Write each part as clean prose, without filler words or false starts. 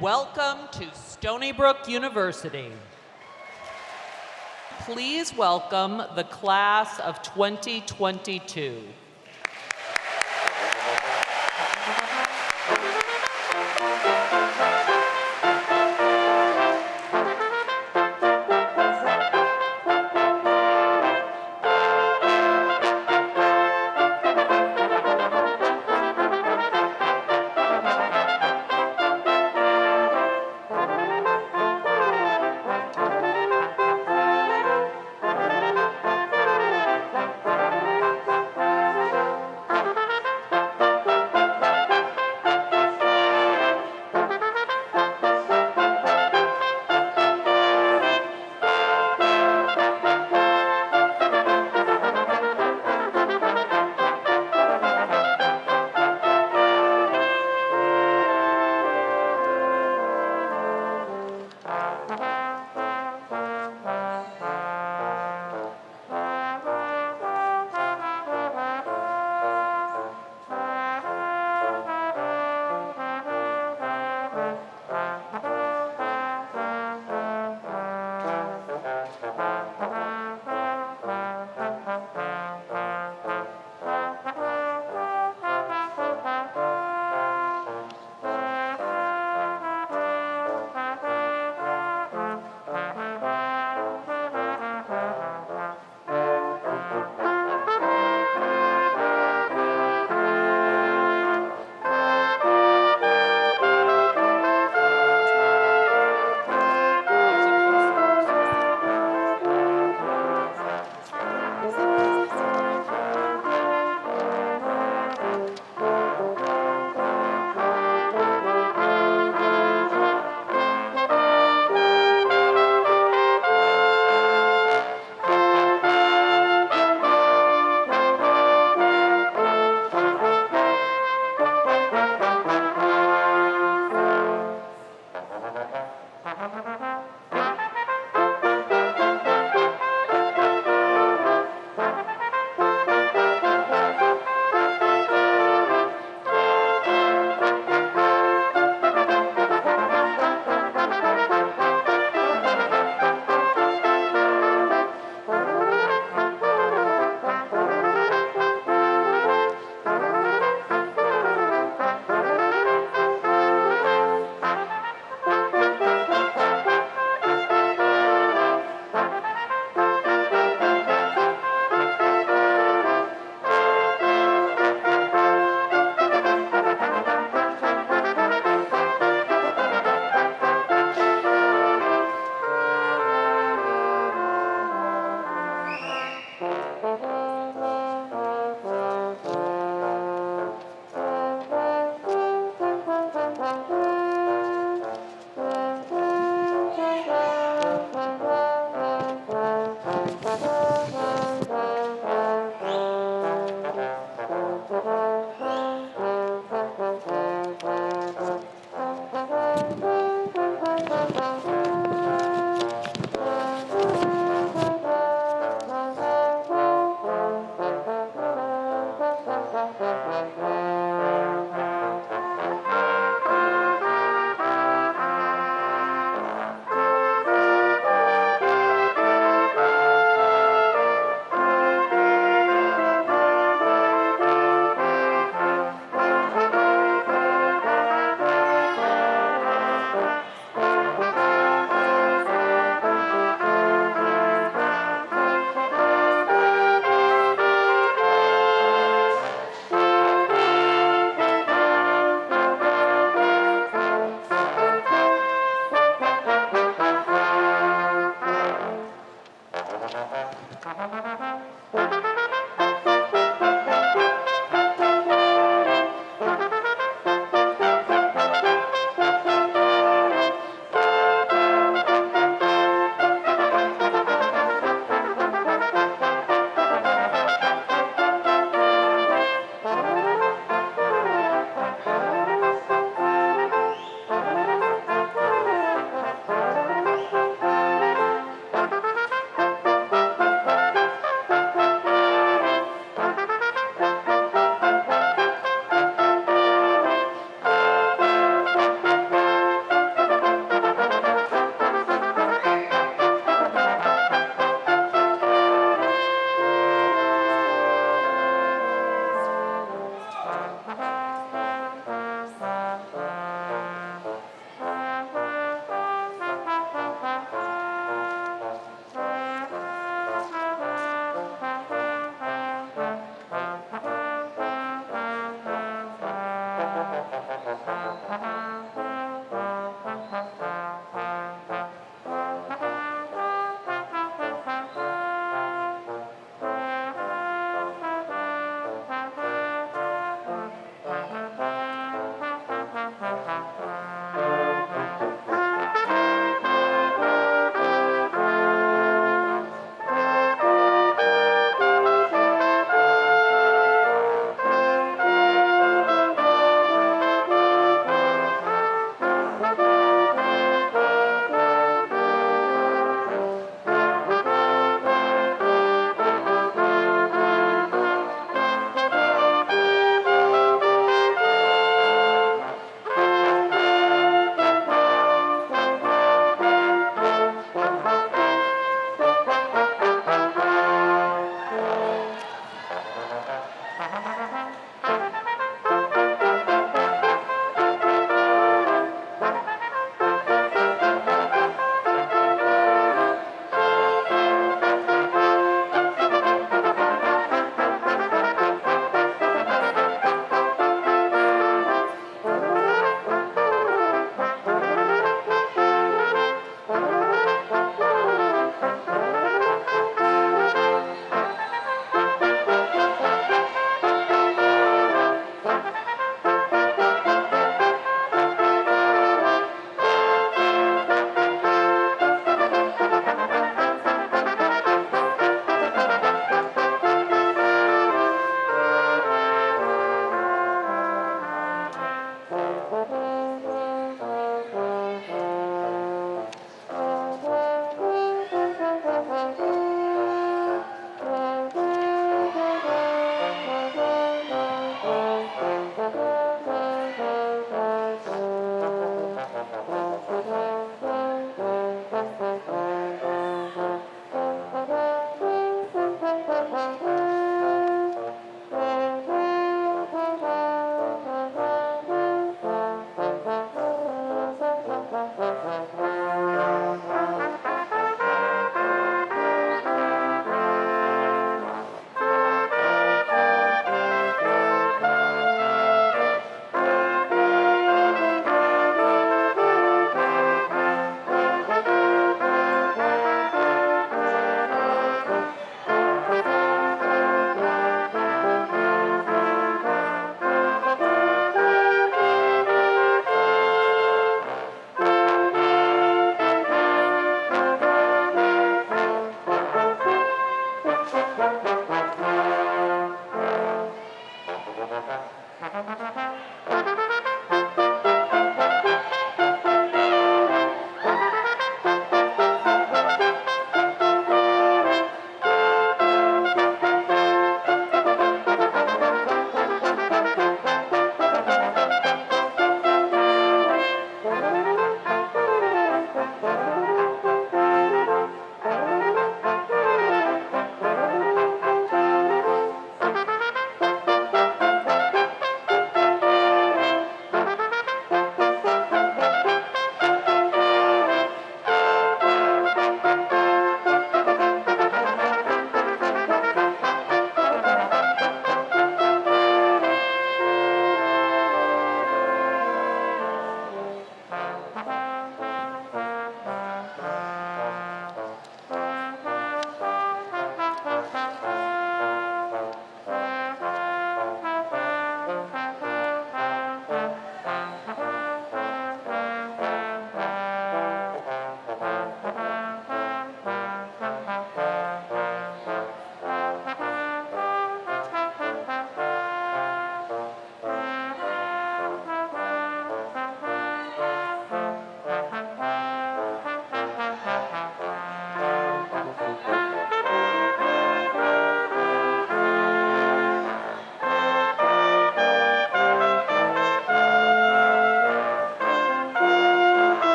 Welcome to Stony Brook University. Please welcome the class of 2022.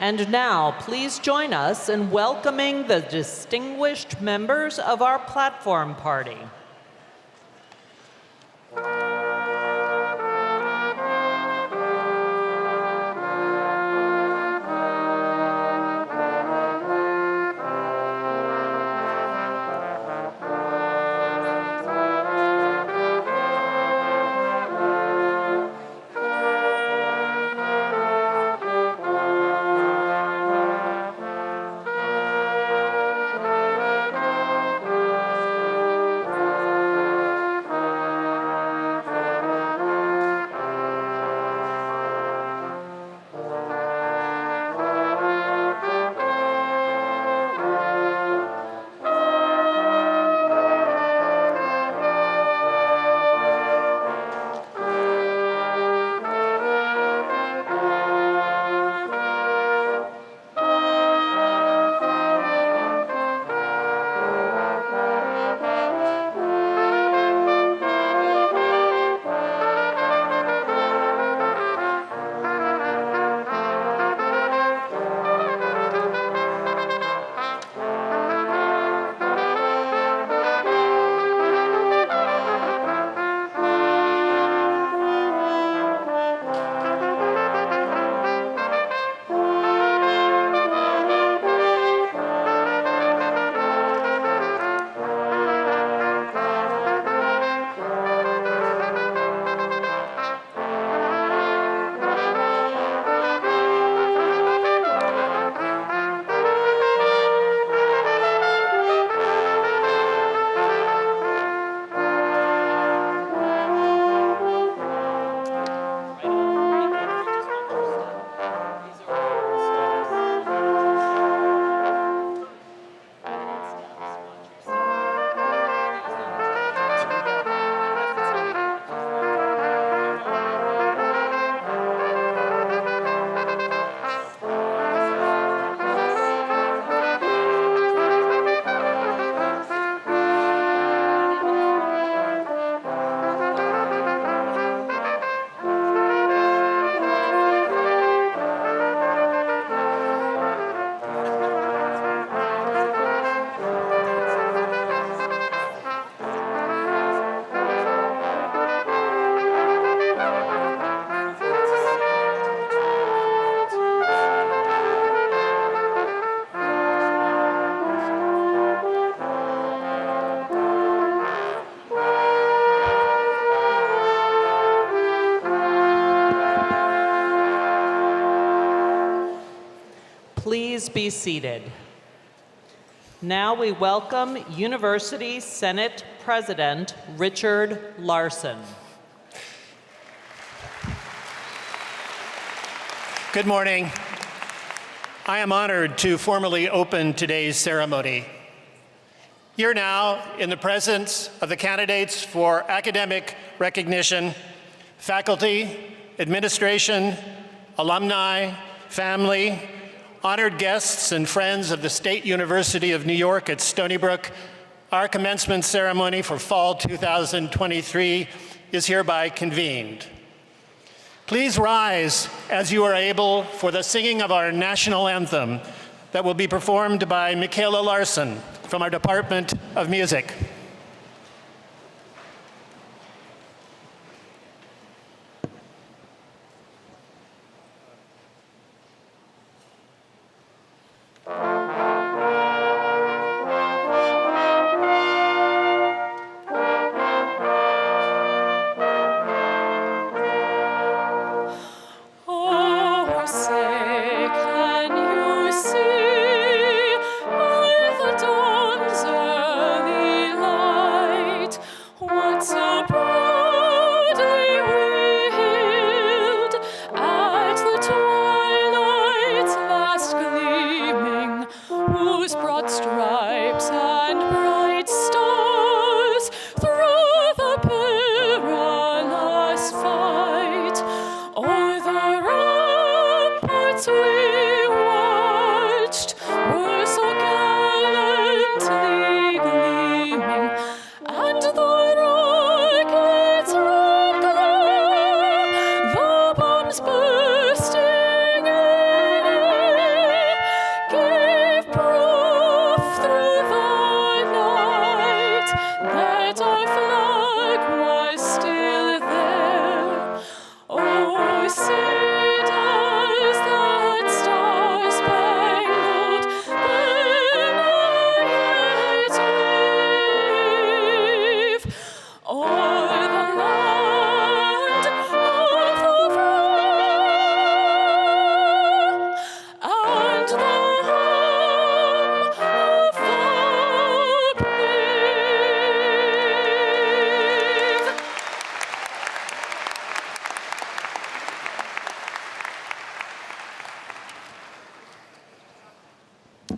And now, please join us in welcoming the distinguished members of our platform party. Please be seated. Now we welcome University Senate President Richard Larson. Good morning. I am honored to formally open today's ceremony. Here now, in the presence of the candidates for academic recognition, faculty, administration, alumni, family, honored guests and friends of the State University of New York at Stony Brook, our commencement ceremony for fall 2023 is hereby convened. Please rise as you are able for the singing of our national anthem that will be performed by Michaela Larson from our Department of Music. Can you see by the dawn's early light?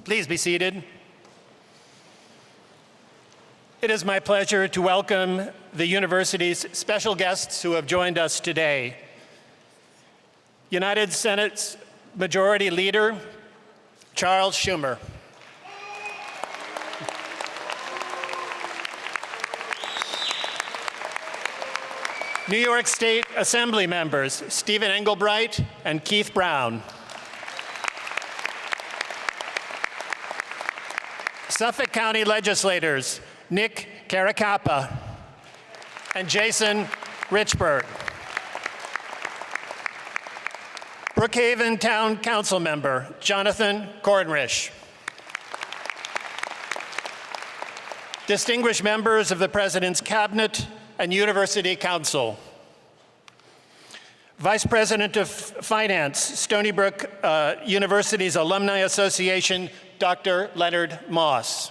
Please be seated. It is my pleasure to welcome the university's special guests who have joined us today. United Senate's Majority Leader, Charles Schumer. New York State Assembly members, Stephen Engelbright and Keith Brown. Suffolk County legislators, Nick Caracappa and Jason Richburg. Brookhaven Town Council member, Jonathan Cornrish. Distinguished members of the President's Cabinet and University Council. Vice President of Finance, Stony Brook University's Alumni Association, Dr. Leonard Moss.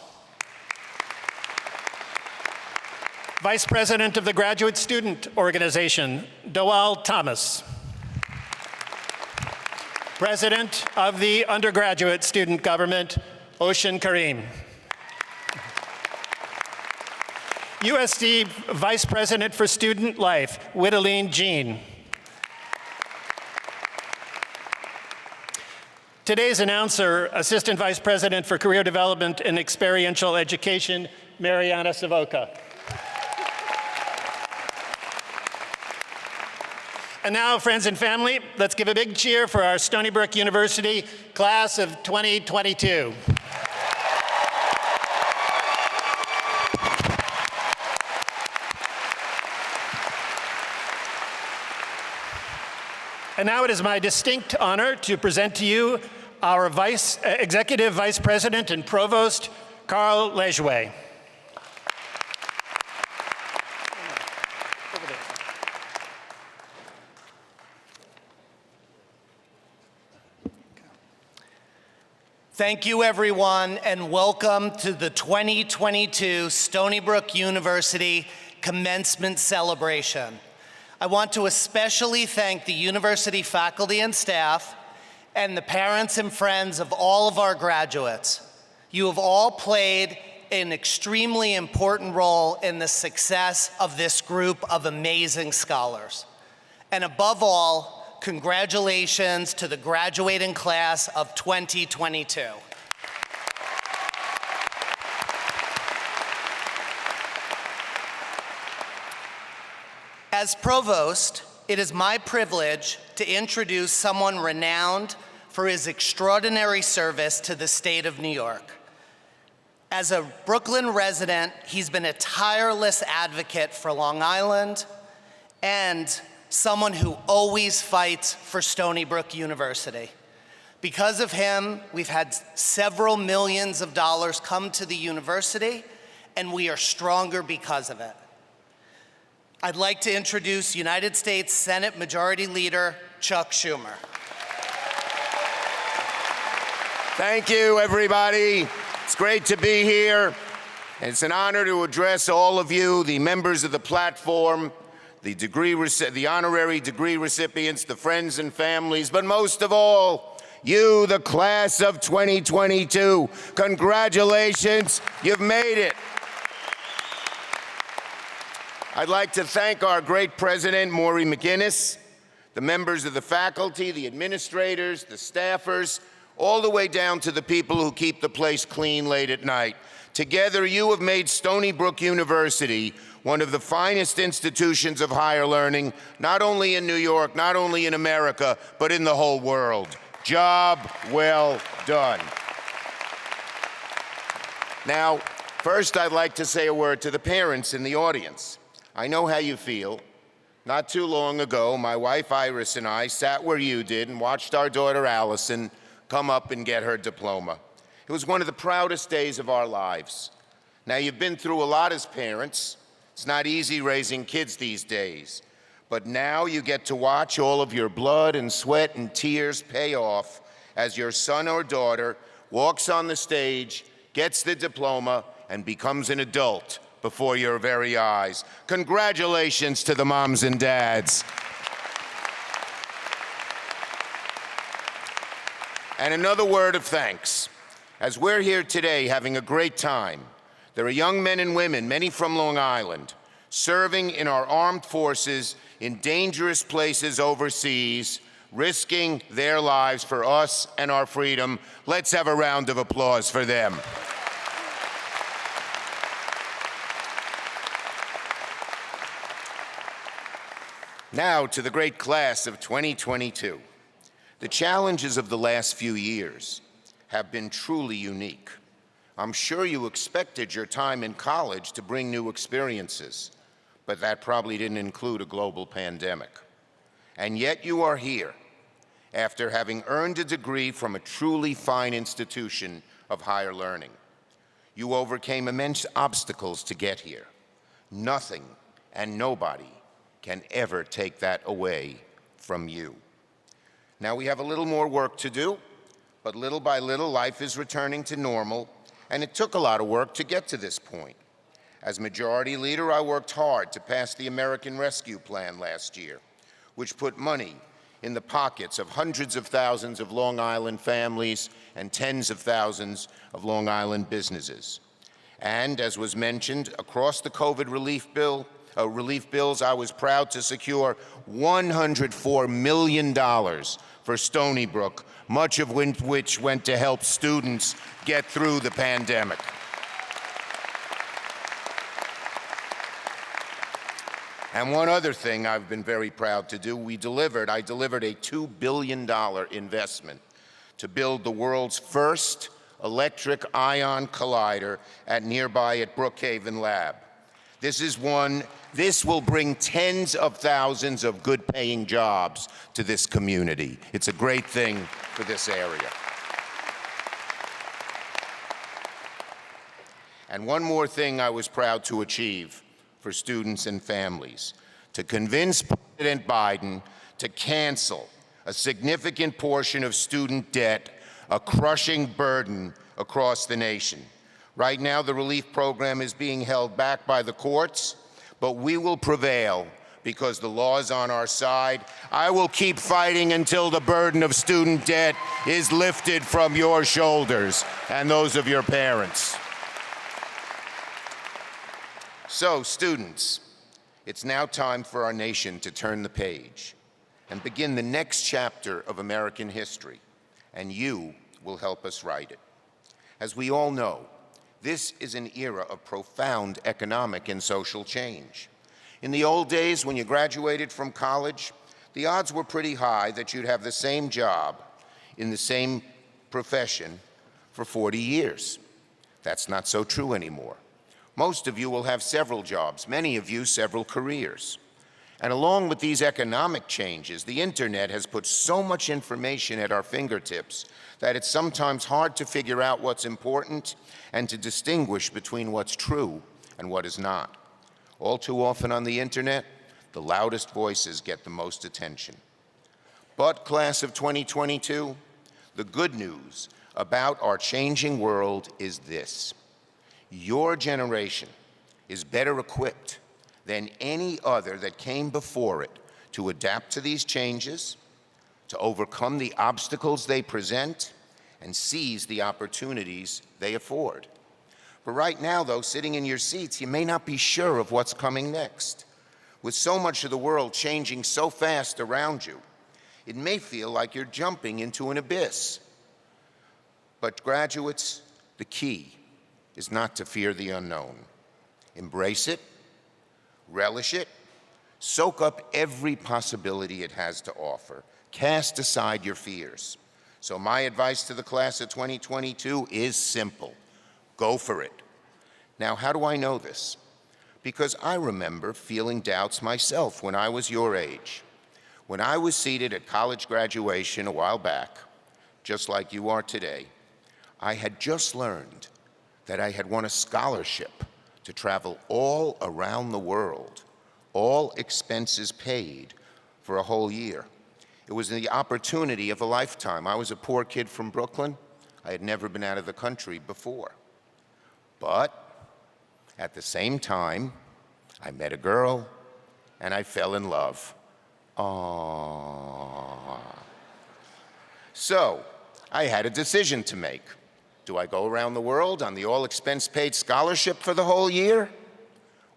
Vice President of the Graduate Student Organization, Doal Thomas. President of the Undergraduate Student Government, Ocean Karim. USD Vice President for Student Life, Whittaline Jean. Today's announcer, Assistant Vice President for Career Development and Experiential Education, Mariana Savoca. And now, friends and family, let's give a big cheer for our Stony Brook University class of 2022. And now it is my distinct honor to present to you our Executive Vice President and Provost, Carl Lejouet. Thank you, everyone, and welcome to the 2022 Stony Brook University Commencement Celebration. I want to especially thank the university faculty and staff and the parents and friends of all of our graduates. You have all played an extremely important role in the success of this group of amazing scholars. And above all, congratulations to the graduating class of 2022. As provost, it is my privilege to introduce someone renowned for his extraordinary service to the state of New York. As a Brooklyn resident, he's been a tireless advocate for Long Island and someone who always fights for Stony Brook University. Because of him, we've had several millions of dollars come to the university, and we are stronger because of it. I'd like to introduce United States Senate Majority Leader Chuck Schumer. Thank you, everybody. It's great to be here. It's an honor to address all of you, the members of the platform, the honorary degree recipients, the friends and families, but most of all, you, the class of 2022. Congratulations, you've made it. I'd like to thank our great president, Maury McGinnis, the members of the faculty, the administrators, the staffers, all the way down to the people who keep the place clean late at night. Together, you have made Stony Brook University one of the finest institutions of higher learning, not only in New York, not only in America, but in the whole world. Job well done. Now, first, I'd like to say a word to the parents in the audience. I know how you feel. Not too long ago, my wife Iris and I sat where you did and watched our daughter Allison come up and get her diploma. It was one of the proudest days of our lives. Now, you've been through a lot as parents. It's not easy raising kids these days. But now you get to watch all of your blood and sweat and tears pay off as your son or daughter walks on the stage, gets the diploma, and becomes an adult before your very eyes. Congratulations to the moms and dads. And another word of thanks. As we're here today having a great time, there are young men and women, many from Long Island, serving in our armed forces in dangerous places overseas, risking their lives for us and our freedom. Let's have a round of applause for them. Now to the great class of 2022. The challenges of the last few years have been truly unique. I'm sure you expected your time in college to bring new experiences, but that probably didn't include a global pandemic. And yet you are here after having earned a degree from a truly fine institution of higher learning. You overcame immense obstacles to get here. Nothing and nobody can ever take that away from you. Now we have a little more work to do, but little by little life is returning to normal, and it took a lot of work to get to this point. As Majority Leader, I worked hard to pass the American Rescue Plan last year, which put money in the pockets of hundreds of thousands of Long Island families and tens of thousands of Long Island businesses. And as was mentioned, across the COVID relief bills, I was proud to secure $104 million for Stony Brook, much of which went to help students get through the pandemic. And one other thing I've been very proud to do, I delivered a $2 billion investment to build the world's first electric ion collider at Brookhaven Lab. This will bring tens of thousands of good-paying jobs to this community. It's a great thing for this area. And one more thing I was proud to achieve for students and families: to convince President Biden to cancel a significant portion of student debt, a crushing burden across the nation. Right now, the relief program is being held back by the courts, but we will prevail because the law is on our side. I will keep fighting until the burden of student debt is lifted from your shoulders and those of your parents. So, students, it's now time for our nation to turn the page and begin the next chapter of American history, and you will help us write it. As we all know, this is an era of profound economic and social change. In the old days, when you graduated from college, the odds were pretty high that you'd have the same job in the same profession for 40 years. That's not so true anymore. Most of you will have several jobs, many of you several careers. And along with these economic changes, the internet has put so much information at our fingertips that it's sometimes hard to figure out what's important and to distinguish between what's true and what is not. All too often on the internet, the loudest voices get the most attention. But, class of 2022, the good news about our changing world is this: your generation is better equipped than any other that came before it to adapt to these changes, to overcome the obstacles they present, and seize the opportunities they afford. But right now, though, sitting in your seats, you may not be sure of what's coming next. With so much of the world changing so fast around you, it may feel like you're jumping into an abyss. But graduates, the key is not to fear the unknown. Embrace it, relish it, soak up every possibility it has to offer. Cast aside your fears. So my advice to the class of 2022 is simple: go for it. Now, how do I know this? Because I remember feeling doubts myself when I was your age. When I was seated at college graduation a while back, just like you are today, I had just learned that I had won a scholarship to travel all around the world, all expenses paid, for a whole year. It was the opportunity of a lifetime. I was a poor kid from Brooklyn. I had never been out of the country before. But at the same time, I met a girl and I fell in love. Aww. So I had a decision to make. Do I go around the world on the all-expense-paid scholarship for the whole year?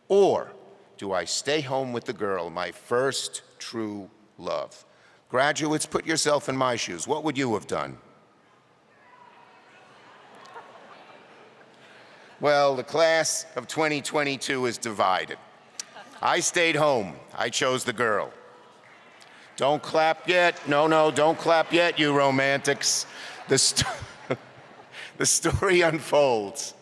Or do I stay home with the girl, my first true love? Graduates, put yourself in my shoes. What would you have done? Well, the class of 2022 is divided. I stayed home. I chose the girl. Don't clap yet. No, don't clap yet, you romantics. The story unfolds.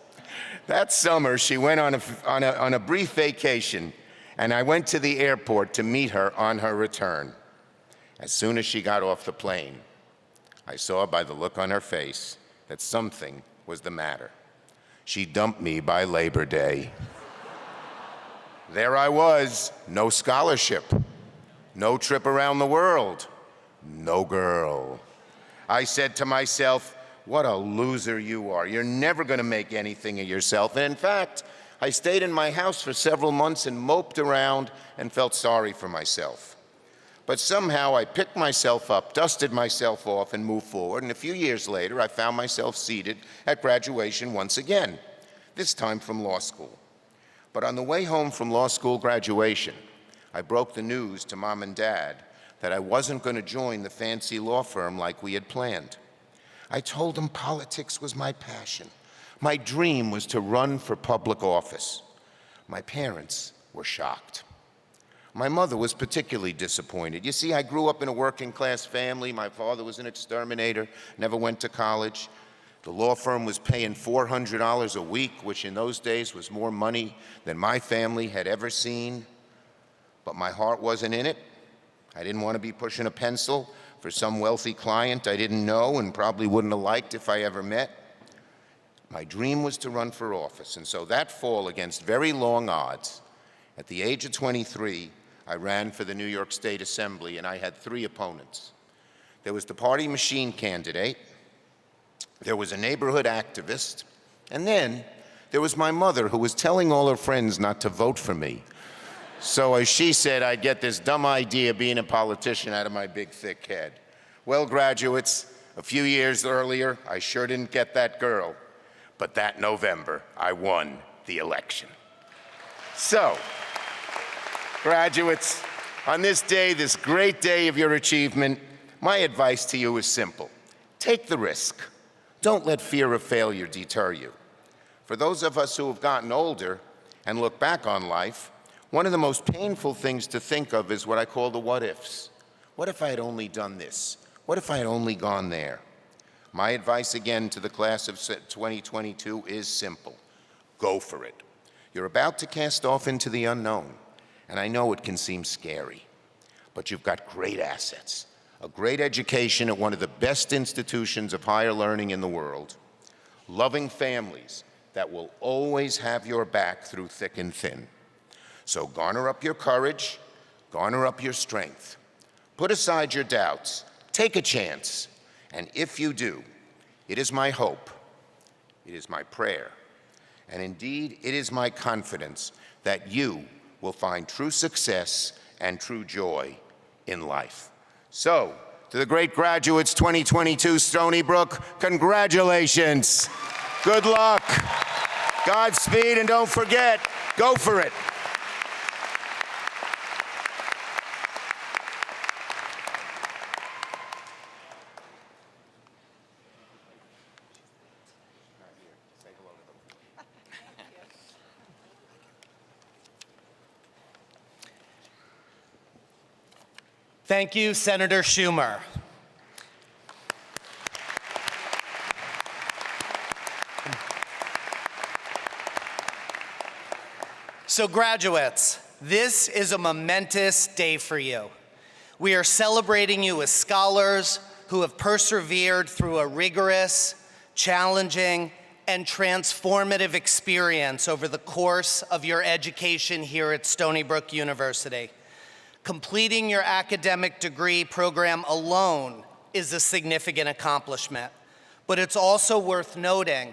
That summer, she went on a brief vacation, and I went to the airport to meet her on her return. As soon as she got off the plane, I saw by the look on her face that something was the matter. She dumped me by Labor Day. There I was, no scholarship, no trip around the world, no girl. I said to myself, what a loser you are. You're never going to make anything of yourself. And in fact, I stayed in my house for several months and moped around and felt sorry for myself. But somehow I picked myself up, dusted myself off, and moved forward. And a few years later, I found myself seated at graduation once again, this time from law school. But on the way home from law school graduation, I broke the news to Mom and Dad that I wasn't going to join the fancy law firm like we had planned. I told them politics was my passion. My dream was to run for public office. My parents were shocked. My mother was particularly disappointed. You see, I grew up in a working-class family. My father was an exterminator, never went to college. The law firm was paying $400 a week, which in those days was more money than my family had ever seen. But my heart wasn't in it. I didn't want to be pushing a pencil for some wealthy client I didn't know and probably wouldn't have liked if I ever met. My dream was to run for office, and so that fall, against very long odds, at the age of 23, I ran for the New York State Assembly, and I had 3 opponents. There was the party machine candidate, there was a neighborhood activist, and then there was my mother, who was telling all her friends not to vote for me. So as she said, I'd get this dumb idea being a politician out of my big, thick head. Well, graduates, a few years earlier, I sure didn't get that girl. But that November, I won the election. So, graduates, on this day, this great day of your achievement, my advice to you is simple. Take the risk. Don't let fear of failure deter you. For those of us who have gotten older and look back on life, one of the most painful things to think of is what I call the what-ifs. What if I had only done this? What if I had only gone there? My advice again to the class of 2022 is simple. Go for it. You're about to cast off into the unknown, and I know it can seem scary, but you've got great assets, a great education at one of the best institutions of higher learning in the world, loving families that will always have your back through thick and thin. So garner up your courage, garner up your strength. Put aside your doubts, take a chance, and if you do, it is my hope, it is my prayer, and indeed it is my confidence that you will find true success and true joy in life. So, to the great graduates 2022 Stony Brook, congratulations. Good luck. Godspeed, and don't forget, go for it. Thank you, Senator Schumer. So graduates, this is a momentous day for you. We are celebrating you as scholars who have persevered through a rigorous, challenging, and transformative experience over the course of your education here at Stony Brook University. Completing your academic degree program alone is a significant accomplishment, but it's also worth noting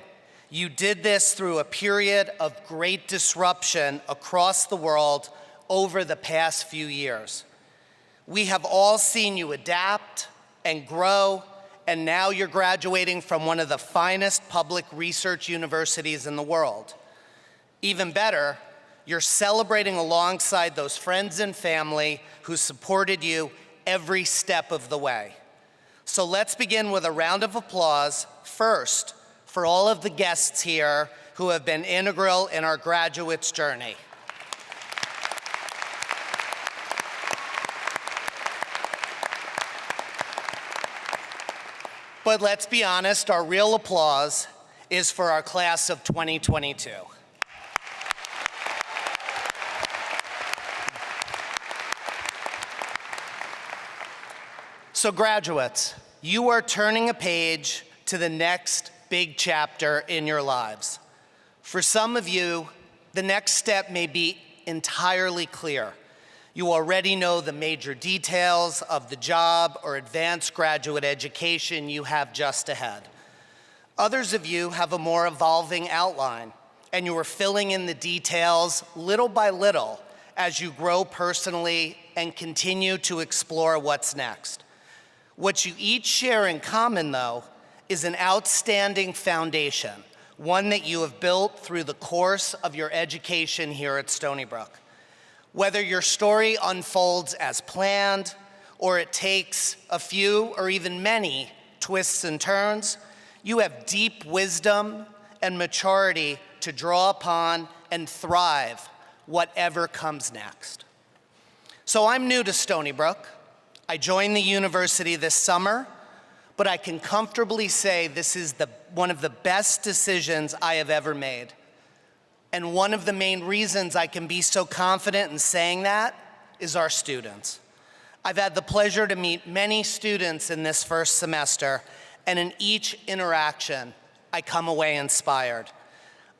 you did this through a period of great disruption across the world over the past few years. We have all seen you adapt and grow and now you're graduating from one of the finest public research universities in the world. Even better, you're celebrating alongside those friends and family who supported you every step of the way. So let's begin with a round of applause, first, for all of the guests here who have been integral in our graduates' journey. But let's be honest, our real applause is for our class of 2022. So graduates, you are turning a page to the next big chapter in your lives. For some of you, the next step may be entirely clear. You already know the major details of the job or advanced graduate education you have just ahead. Others of you have a more evolving outline, and you are filling in the details little by little as you grow personally and continue to explore what's next. What you each share in common, though, is an outstanding foundation, one that you have built through the course of your education here at Stony Brook. Whether your story unfolds as planned, or it takes a few or even many twists and turns, you have deep wisdom and maturity to draw upon and thrive whatever comes next. So I'm new to Stony Brook. I joined the university this summer, but I can comfortably say this is one of the best decisions I have ever made. And one of the main reasons I can be so confident in saying that is our students. I've had the pleasure to meet many students in this first semester, and in each interaction, I come away inspired.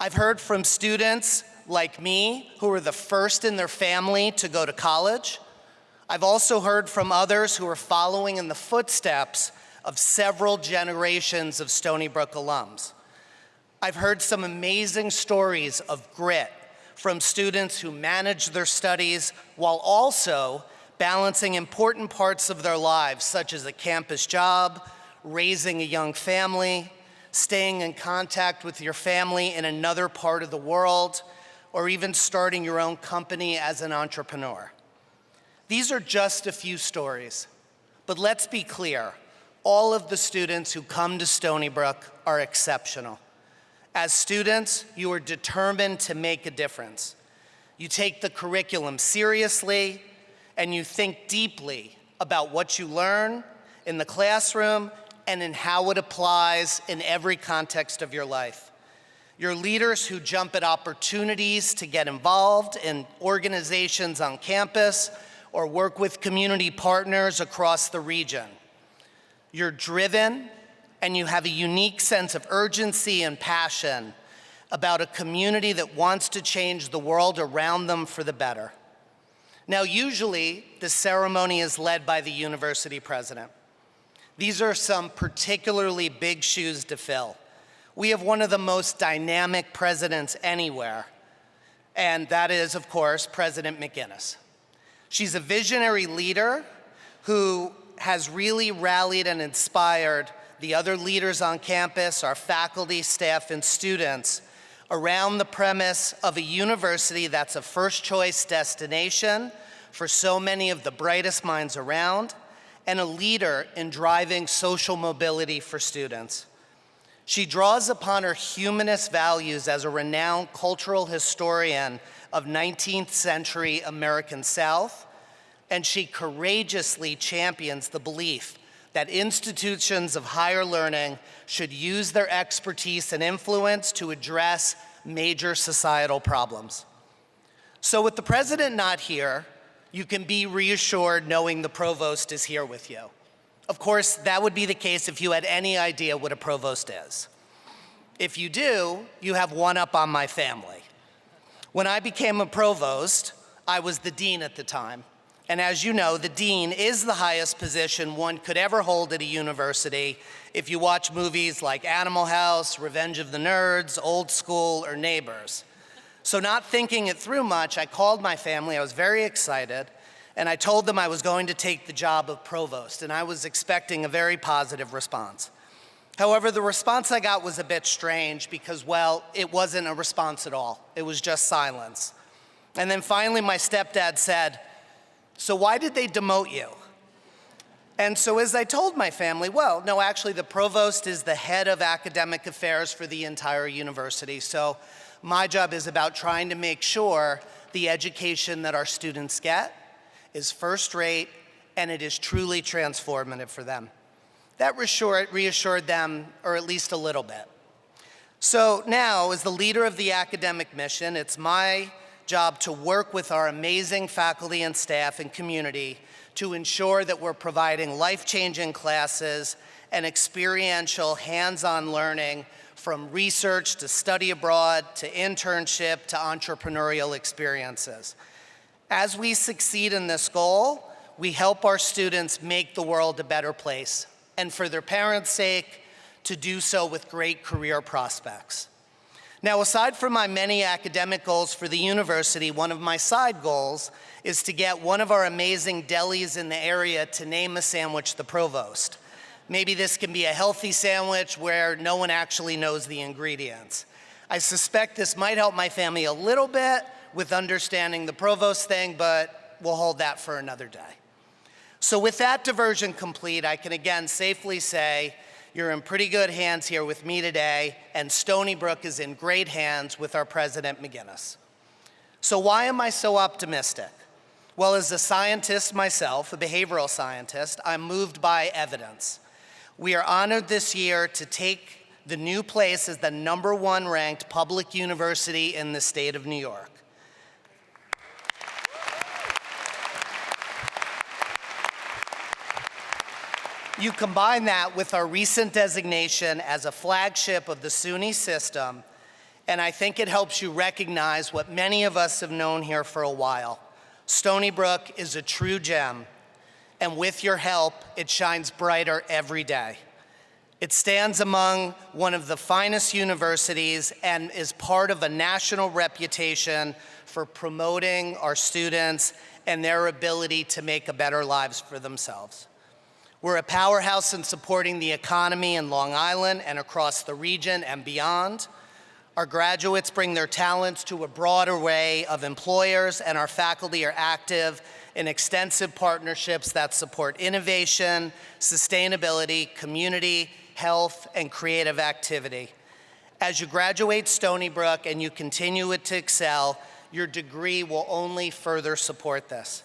I've heard from students like me who are the first in their family to go to college. I've also heard from others who are following in the footsteps of several generations of Stony Brook alums. I've heard some amazing stories of grit from students who manage their studies while also balancing important parts of their lives, such as a campus job, raising a young family, staying in contact with your family in another part of the world, or even starting your own company as an entrepreneur. These are just a few stories, but let's be clear, all of the students who come to Stony Brook are exceptional. As students, you are determined to make a difference. You take the curriculum seriously, and you think deeply about what you learn in the classroom and in how it applies in every context of your life. You're leaders who jump at opportunities to get involved in organizations on campus or work with community partners across the region. You're driven, and you have a unique sense of urgency and passion about a community that wants to change the world around them for the better. Now, usually, the ceremony is led by the university president. These are some particularly big shoes to fill. We have one of the most dynamic presidents anywhere, and that is, of course, President McGinnis. She's a visionary leader who has really rallied and inspired the other leaders on campus, our faculty, staff, and students around the premise of a university that's a first-choice destination for so many of the brightest minds around, and a leader in driving social mobility for students. She draws upon her humanist values as a renowned cultural historian of 19th century American South, and she courageously champions the belief that institutions of higher learning should use their expertise and influence to address major societal problems. So with the president not here, you can be reassured knowing the provost is here with you. Of course, that would be the case if you had any idea what a provost is. If you do, you have one up on my family. When I became a provost, I was the dean at the time. And as you know, the dean is the highest position one could ever hold at a university if you watch movies like Animal House, Revenge of the Nerds, Old School, or Neighbors. So not thinking it through much, I called my family, I was very excited, and I told them I was going to take the job of provost, and I was expecting a very positive response. However, the response I got was a bit strange because, well, it wasn't a response at all. It was just silence. And then finally my stepdad said, "So why did they demote you?" And so as I told my family, well, no, actually the provost is the head of academic affairs for the entire university. So my job is about trying to make sure the education that our students get is first rate and it is truly transformative for them. That reassured them, or at least a little bit. So now, as the leader of the academic mission, it's my job to work with our amazing faculty and staff and community to ensure that we're providing life-changing classes and experiential hands-on learning, from research to study abroad to internship to entrepreneurial experiences. As we succeed in this goal, we help our students make the world a better place, and for their parents' sake, to do so with great career prospects. Now, aside from my many academic goals for the university, one of my side goals is to get one of our amazing delis in the area to name a sandwich the provost. Maybe this can be a healthy sandwich where no one actually knows the ingredients. I suspect this might help my family a little bit with understanding the provost thing, but we'll hold that for another day. So with that diversion complete, I can again safely say you're in pretty good hands here with me today, and Stony Brook is in great hands with our President McGinnis. So why am I so optimistic? Well, as a scientist myself, a behavioral scientist, I'm moved by evidence. We are honored this year to take the new place as the #1 ranked public university in the state of New York. You combine that with our recent designation as a flagship of the SUNY system, and I think it helps you recognize what many of us have known here for a while. Stony Brook is a true gem, and with your help, it shines brighter every day. It stands among one of the finest universities and is part of a national reputation for promoting our students and their ability to make a better lives for themselves. We're a powerhouse in supporting the economy in Long Island and across the region and beyond. Our graduates bring their talents to a broad array of employers, and our faculty are active in extensive partnerships that support innovation, sustainability, community, health, and creative activity. As you graduate Stony Brook and you continue to excel, your degree will only further support this.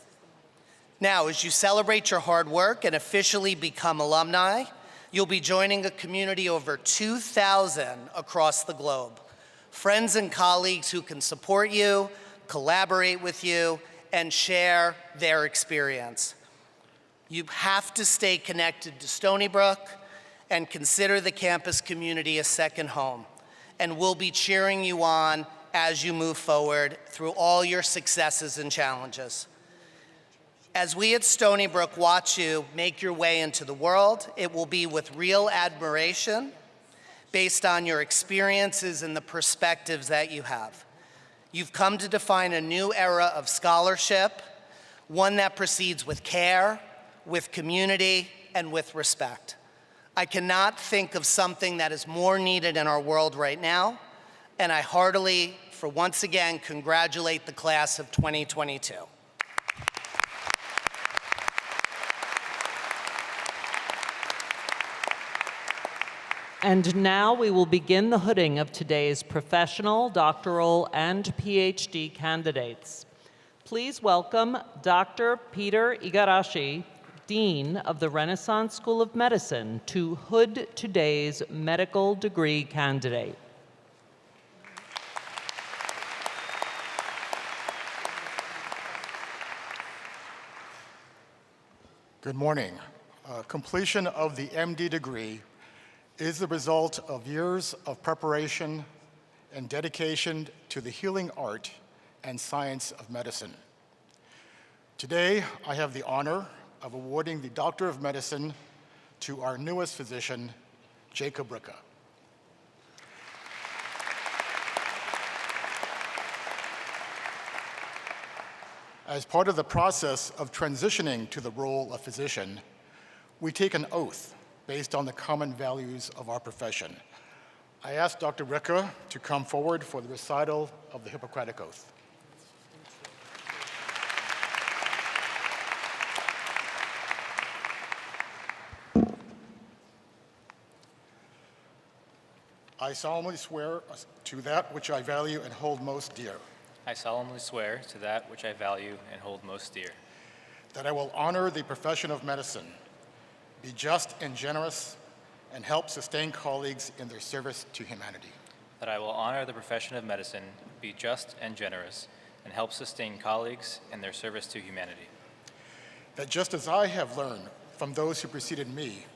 Now, as you celebrate your hard work and officially become alumni, you'll be joining a community over 2,000 across the globe. Friends and colleagues who can support you, collaborate with you, and share their experience. You have to stay connected to Stony Brook and consider the campus community a second home. And we'll be cheering you on as you move forward through all your successes and challenges. As we at Stony Brook watch you make your way into the world, it will be with real admiration based on your experiences and the perspectives that you have. You've come to define a new era of scholarship, one that proceeds with care, with community, and with respect. I cannot think of something that is more needed in our world right now, and I heartily, for once again, congratulate the class of 2022. And now we will begin the hooding of today's professional, doctoral, and PhD candidates. Please welcome Dr. Peter Igarashi, Dean of the Renaissance School of Medicine, to hood today's medical degree candidate. Good morning. Completion of the MD degree is the result of years of preparation and dedication to the healing art and science of medicine. Today, I have the honor of awarding the Doctor of Medicine to our newest physician, Jacob Ricca. As part of the process of transitioning to the role of physician, we take an oath based on the common values of our profession. I ask Dr. Ricker to come forward for the recital of the Hippocratic Oath. I solemnly swear to that which I value and hold most dear, I solemnly swear to that which I value and hold most dear, that I will honor the profession of medicine, be just and generous, and help sustain colleagues in their service to humanity. that I will honor the profession of medicine, be just and generous, and help sustain colleagues in their service to humanity, That just as I have learned from those who preceded me,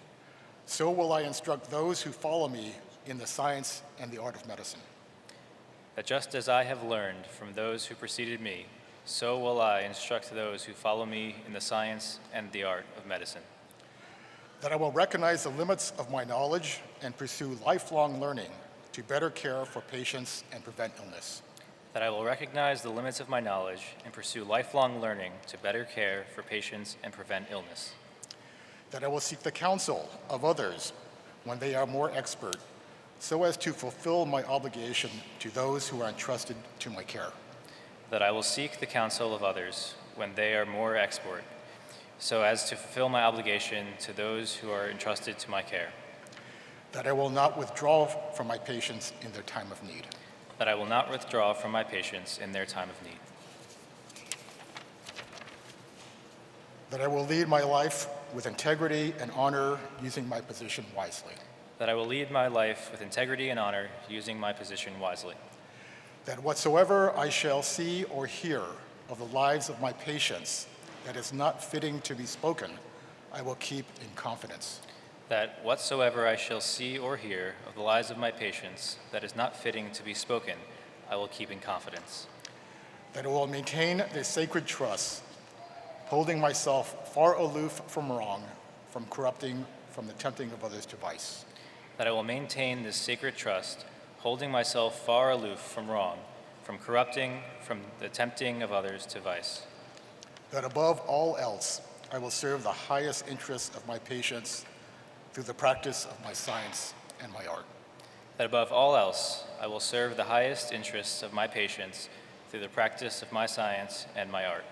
so will I instruct those who follow me in the science and the art of medicine. that just as I have learned from those who preceded me, so will I instruct those who follow me in the science and the art of medicine, That I will recognize the limits of my knowledge and pursue lifelong learning to better care for patients and prevent illness. that I will recognize the limits of my knowledge and pursue lifelong learning to better care for patients and prevent illness, That I will seek the counsel of others when they are more expert, so as to fulfill my obligation to those who are entrusted to my care. that I will seek the counsel of others when they are more expert, so as to fulfill my obligation to those who are entrusted to my care, That I will not withdraw from my patients in their time of need. that I will not withdraw from my patients in their time of need, That I will lead my life with integrity and honor, using my position wisely. that I will lead my life with integrity and honor, using my position wisely, That whatsoever I shall see or hear of the lives of my patients that is not fitting to be spoken, I will keep in confidence. that whatsoever I shall see or hear of the lives of my patients that is not fitting to be spoken, I will keep in confidence, That I will maintain the sacred trust, holding myself far aloof from wrong, from corrupting, from the tempting of others to vice. that I will maintain this sacred trust, holding myself far aloof from wrong, from corrupting, from the tempting of others to vice, That above all else, I will serve the highest interests of my patients through the practice of my science and my art. that above all else, I will serve the highest interests of my patients through the practice of my science and my art,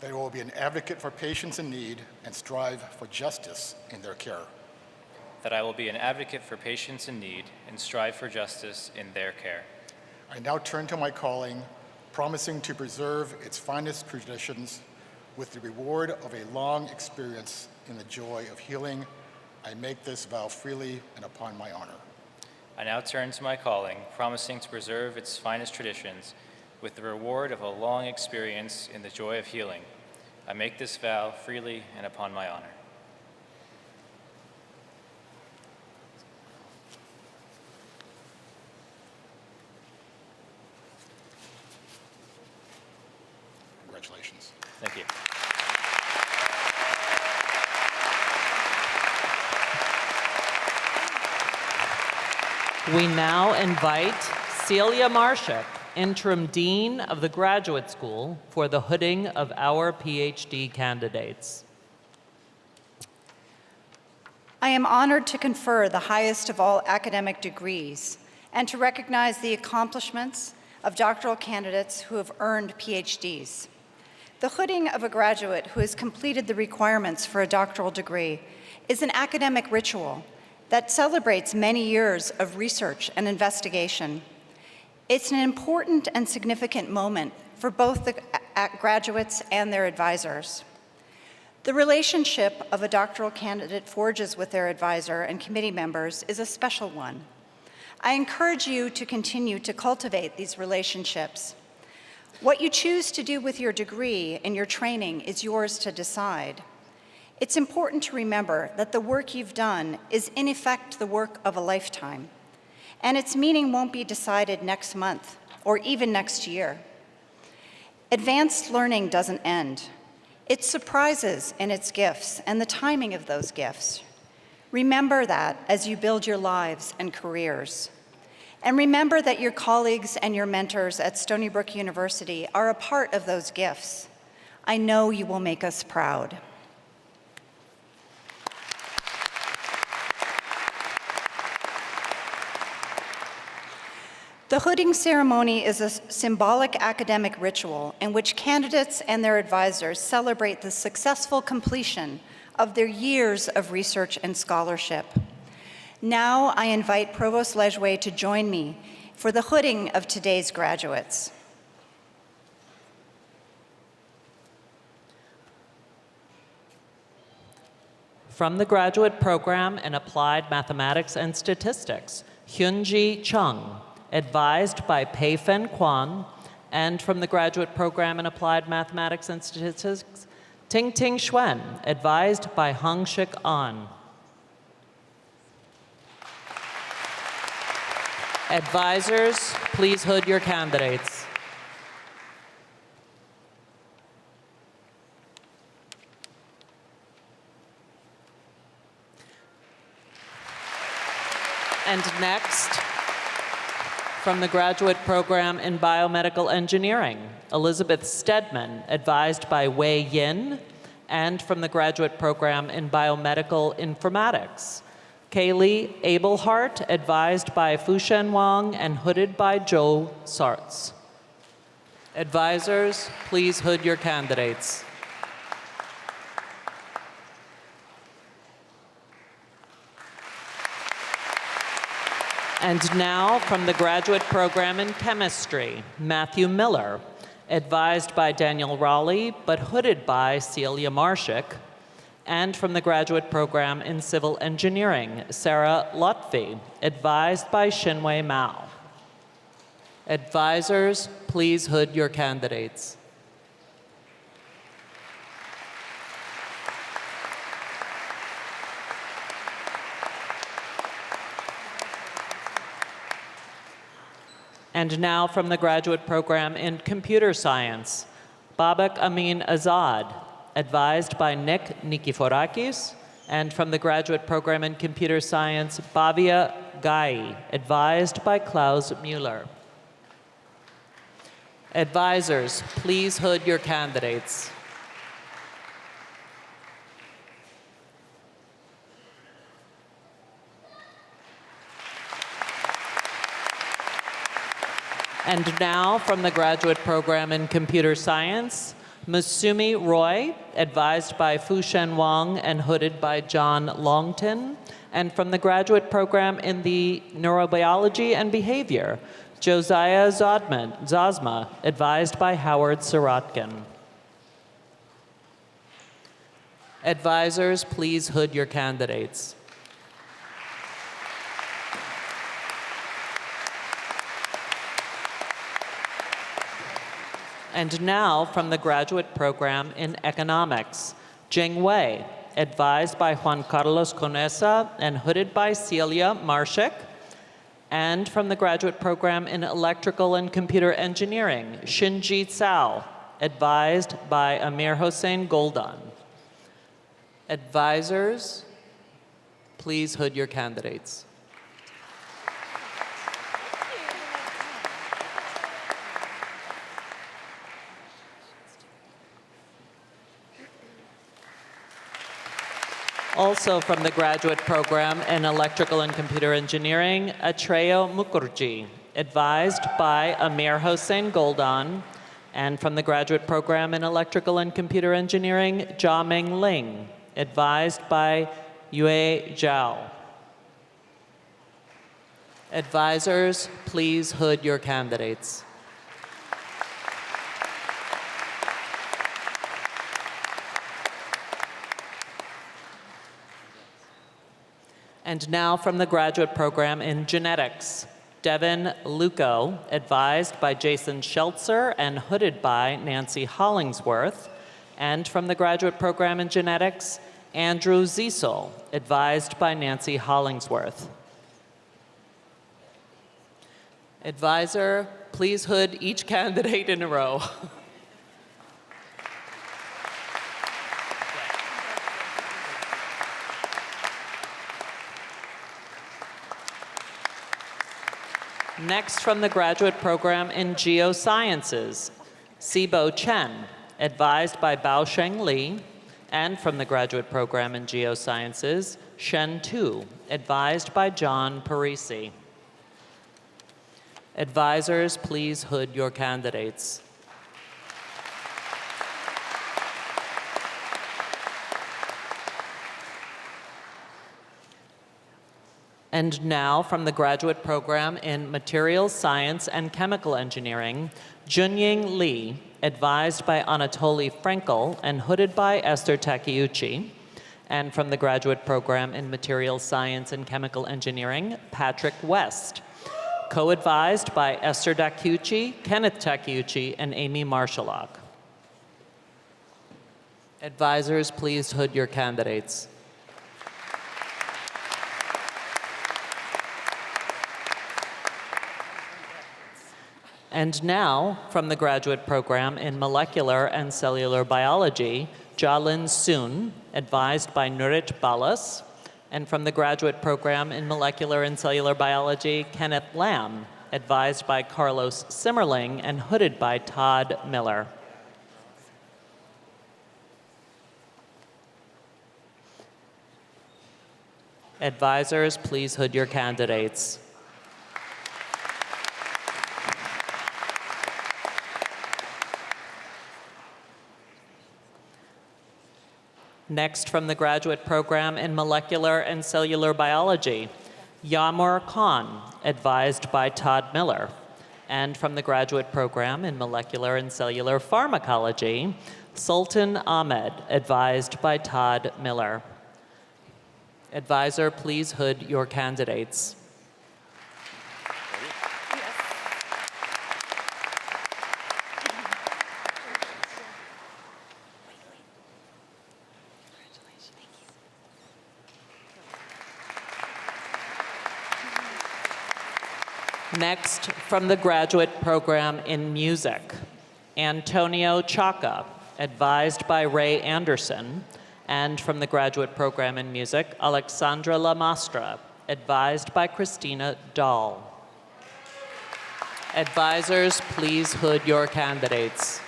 That I will be an advocate for patients in need and strive for justice in their care. that I will be an advocate for patients in need and strive for justice in their care. I now turn to my calling, promising to preserve its finest traditions with the reward of a long experience in the joy of healing. I make this vow freely and upon my honor. I now turn to my calling, promising to preserve its finest traditions with the reward of a long experience in the joy of healing. I make this vow freely and upon my honor. Congratulations. Thank you. We now invite Celia Marshak, Interim Dean of the Graduate School, for the hooding of our PhD candidates. I am honored to confer the highest of all academic degrees and to recognize the accomplishments of doctoral candidates who have earned PhDs. The hooding of a graduate who has completed the requirements for a doctoral degree is an academic ritual that celebrates many years of research and investigation. It's an important and significant moment for both the graduates and their advisors. The relationship of a doctoral candidate forges with their advisor and committee members is a special one. I encourage you to continue to cultivate these relationships. What you choose to do with your degree and your training is yours to decide. It's important to remember that the work you've done is in effect the work of a lifetime, and its meaning won't be decided next month or even next year. Advanced learning doesn't end. It surprises in its gifts and the timing of those gifts. Remember that as you build your lives and careers. And remember that your colleagues and your mentors at Stony Brook University are a part of those gifts. I know you will make us proud. The hooding ceremony is a symbolic academic ritual in which candidates and their advisors celebrate the successful completion of their years of research and scholarship. Now I invite Provost Lejwe to join me for the hooding of today's graduates. From the graduate program in Applied Mathematics and Statistics, Hyunji Chung, advised by Pei-Fen Kwan, and from the graduate program in Applied Mathematics and Statistics, Ting-Ting Xuan, advised by Hong-Shik An. Advisors, please hood your candidates. And next, from the graduate program in biomedical engineering, Elizabeth Stedman, advised by Wei Yin, and from the graduate program in biomedical informatics, Kaylee Abelhart, advised by Fushen Wang and hooded by Joe Sartz. Advisors, please hood your candidates. And now, from the graduate program in chemistry, Matthew Miller, advised by Daniel Raleigh, but hooded by Celia Marshik, and from the graduate program in civil engineering, Sarah Lutfi, advised by Xinwei Mao. Advisors, please hood your candidates. And now from the graduate program in computer science, Babak Amin Azad, advised by Nick Nikiforakis, and from the graduate program in computer science, Bavia Gai, advised by Klaus Mueller. Advisors, please hood your candidates. And now, from the graduate program in computer science, Masumi Roy, advised by Fushen Wang and hooded by John Longton, and from the graduate program in the neurobiology and behavior, Josiah Zosma, advised by Howard Sirotkin. Advisors, please hood your candidates. And now, from the graduate program in economics, Jing Wei, advised by Juan Carlos Conesa and hooded by Celia Marshik, and from the graduate program in electrical and computer engineering, Shinji Tsao, advised by Amir Hossein Goldan. Advisors, please hood your candidates. Also from the graduate program in electrical and computer engineering, Atreyo Mukherjee, advised by Amir Hossein Goldan, and from the graduate program in electrical and computer engineering, Jiaming Ling, advised by Yue Zhao. Advisors, please hood your candidates. And now from the graduate program in genetics, Devin Luco, advised by Jason Sheltzer and hooded by Nancy Hollingsworth, and from the graduate program in genetics, Andrew Ziesel, advised by Nancy Hollingsworth. Advisor, please hood each candidate in a row. Next, from the graduate program in geosciences, Sibo Chen, advised by Baosheng Li, and from the graduate program in Geosciences, Shen Tu, advised by John Parisi. Advisors, please hood your candidates. And now, from the graduate program in Materials Science and Chemical Engineering, Junying Li, advised by Anatoly Frenkel and hooded by Esther Takeuchi. And from the graduate program in Materials Science and Chemical Engineering, Patrick West, co-advised by Esther Takeuchi, Kenneth Takeuchi, and Amy Marshallock. Advisors, please hood your candidates. And now, from the graduate program in Molecular and Cellular Biology, Jalin Soon, advised by Nurit Balas, and from the graduate program in Molecular and Cellular Biology, Kenneth Lamb, advised by Carlos Simmerling and hooded by Todd Miller. Advisors, please hood your candidates. Next, from the graduate program in Molecular and Cellular Biology, Yamur Khan, advised by Todd Miller. And from the graduate program in Molecular and Cellular Pharmacology, Sultan Ahmed, advised by Todd Miller. Advisor, please hood your candidates. Next, from the graduate program in music, Antonio Chaka, advised by Ray Anderson, and from the graduate program in music, Alexandra Lamastra, advised by Christina Dahl. Advisors, please hood your candidates.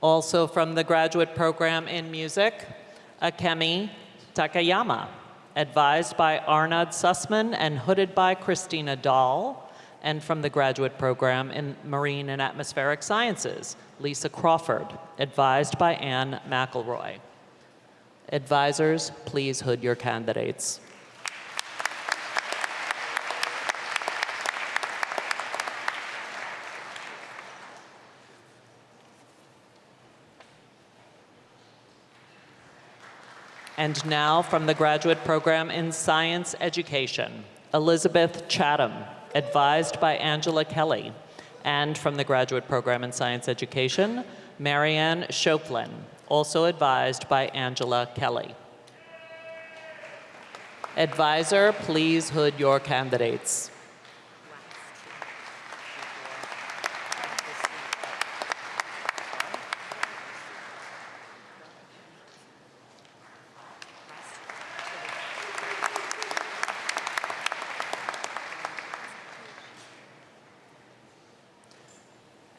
Also from the graduate program in music, Akemi Takayama, advised by Arnold Sussman and hooded by Christina Dahl. And from the graduate program in Marine and Atmospheric Sciences, Lisa Crawford, advised by Anne McElroy. Advisors, please hood your candidates. And now, from the graduate program in Science Education, Elizabeth Chatham, advised by Angela Kelly. And from the graduate program in Science Education, Marianne Schoflin, also advised by Angela Kelly. Advisor, please hood your candidates.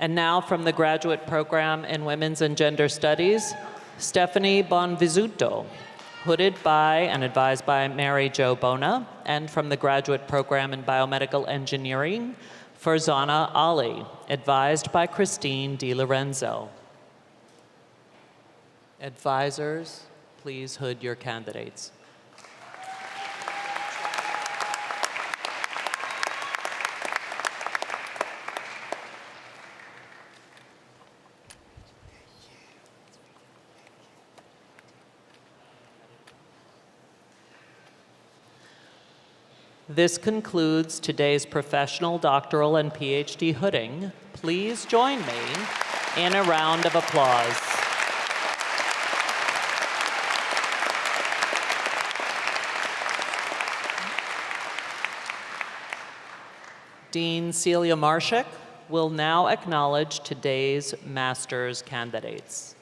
And now from the graduate program in Women's and Gender Studies, Stephanie Bonvisuto, hooded by and advised by Mary Jo Bona, and from the graduate program in Biomedical Engineering, Farzana Ali, advised by Christine DiLorenzo. Advisors, please hood your candidates. This concludes today's professional, doctoral, and PhD hooding. Please join me in a round of applause. Dean Celia Marshak will now acknowledge today's master's candidates.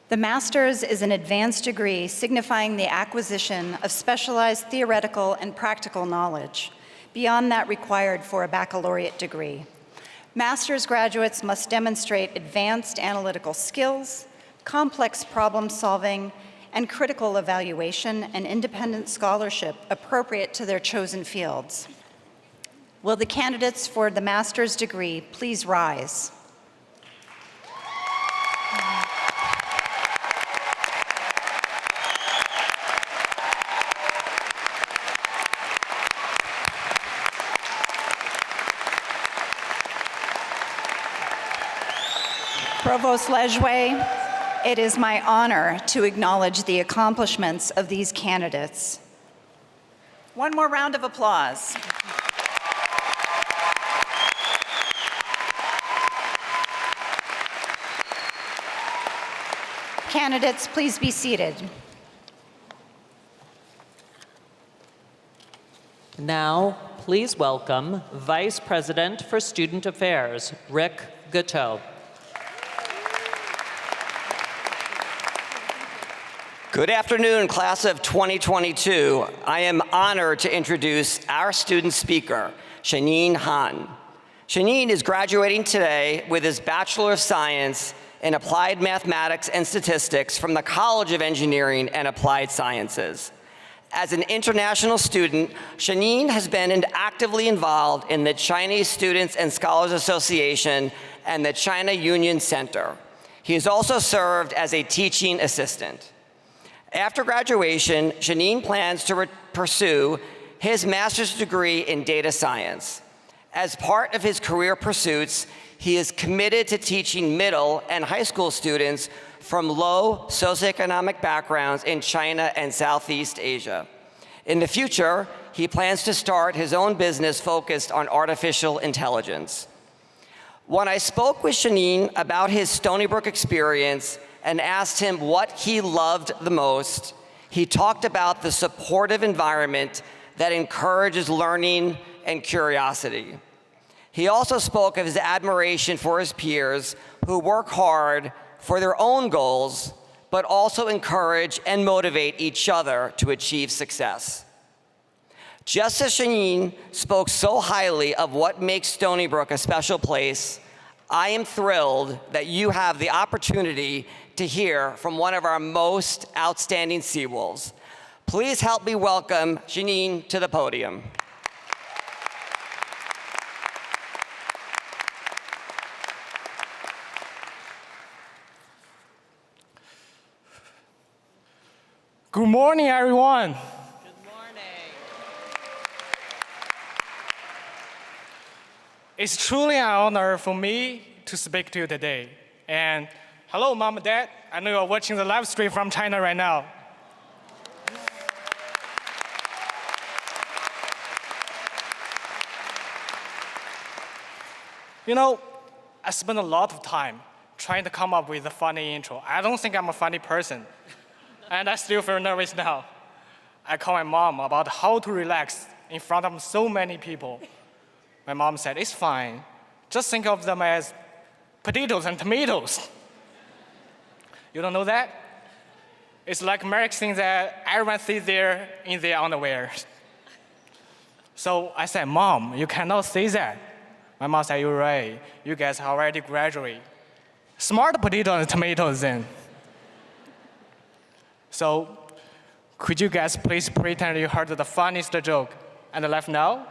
The master's is an advanced degree signifying the acquisition of specialized theoretical and practical knowledge, beyond that required for a baccalaureate degree. Master's graduates must demonstrate advanced analytical skills, complex problem solving, and critical evaluation and independent scholarship appropriate to their chosen fields. Will the candidates for the master's degree please rise? Provost Lejwe, it is my honor to acknowledge the accomplishments of these candidates. One more round of applause. Candidates, please be seated. Now, please welcome Vice President for Student Affairs, Rick Gutteau. Good afternoon, class of 2022. I am honored to introduce our student speaker, Shanine Han. Shanine is graduating today with his Bachelor of Science in Applied Mathematics and Statistics from the College of Engineering and Applied Sciences. As an international student, Shanine has been actively involved in the Chinese Students and Scholars Association and the China Union Center. He has also served as a teaching assistant. After graduation, Shanine plans to pursue his master's degree in data science. As part of his career pursuits, he is committed to teaching middle and high school students from low socioeconomic backgrounds in China and Southeast Asia. In the future, he plans to start his own business focused on artificial intelligence. When I spoke with Shanine about his Stony Brook experience and asked him what he loved the most, he talked about the supportive environment that encourages learning and curiosity. He also spoke of his admiration for his peers who work hard for their own goals, but also encourage and motivate each other to achieve success. Just as Shanine spoke so highly of what makes Stony Brook a special place, I am thrilled that you have the opportunity to hear from one of our most outstanding Seawolves. Please help me welcome Shanine to the podium. Good morning, everyone. Good morning. It's truly an honor for me to speak to you today. And hello, Mom and Dad. I know you're watching the live stream from China right now. You know, I spent a lot of time trying to come up with a funny intro. I don't think I'm a funny person. And I still feel nervous now. I called my mom about how to relax in front of so many people. My mom said, it's fine. Just think of them as potatoes and tomatoes. You don't know that? It's like American things that everyone sits there in their underwear. So I said, Mom, you cannot say that. My mom said, you're right. You guys already graduated. Smart potatoes and tomatoes then. So, could you guys please pretend you heard the funniest joke and laugh now?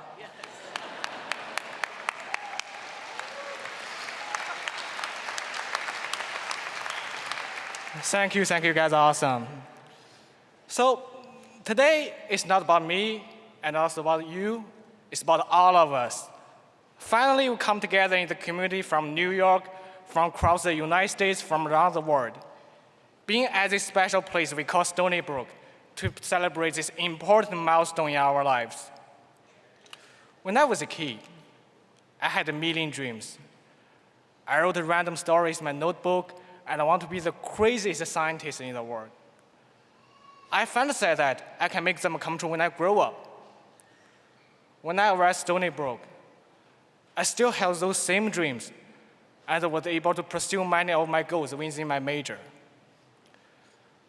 Yes. Thank you guys, awesome. So, today is not about me and also about you, it's about all of us. Finally, we come together in the community from New York, from across the United States, from around the world. Being at this special place we call Stony Brook to celebrate this important milestone in our lives. When I was a kid, I had a million dreams. I wrote random stories in my notebook, and I want to be the craziest scientist in the world. I fantasized that I can make them come true when I grow up. When I arrived at Stony Brook, I still held those same dreams and was able to pursue many of my goals within my major.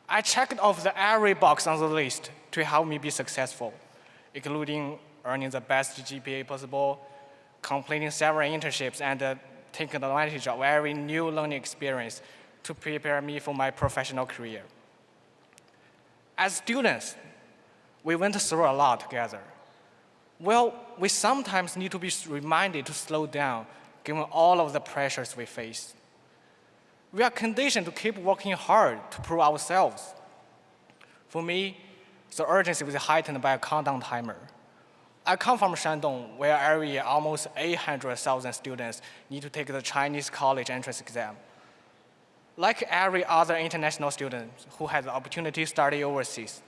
I checked off every box on the list to help me be successful, including earning the best GPA possible, completing several internships, and taking advantage of every new learning experience to prepare me for my professional career. As students, we went through a lot together. Well, we sometimes need to be reminded to slow down given all of the pressures we face. We are conditioned to keep working hard to prove ourselves. For me, the urgency was heightened by a countdown timer. I come from Shandong, where every year almost 800,000 students need to take the Chinese college entrance exam. Like every other international student who has the opportunity to study overseas,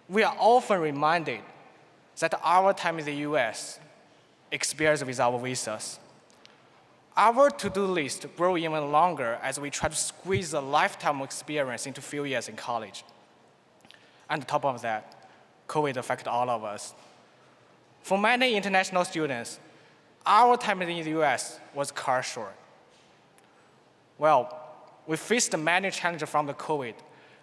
we are often reminded that our time in the US expires with our visas. Our to-do list grows even longer as we try to squeeze a lifetime experience into few years in college. And on top of that, COVID affected all of us. For many international students, our time in the US was cut short. Well, we faced many challenges from the COVID.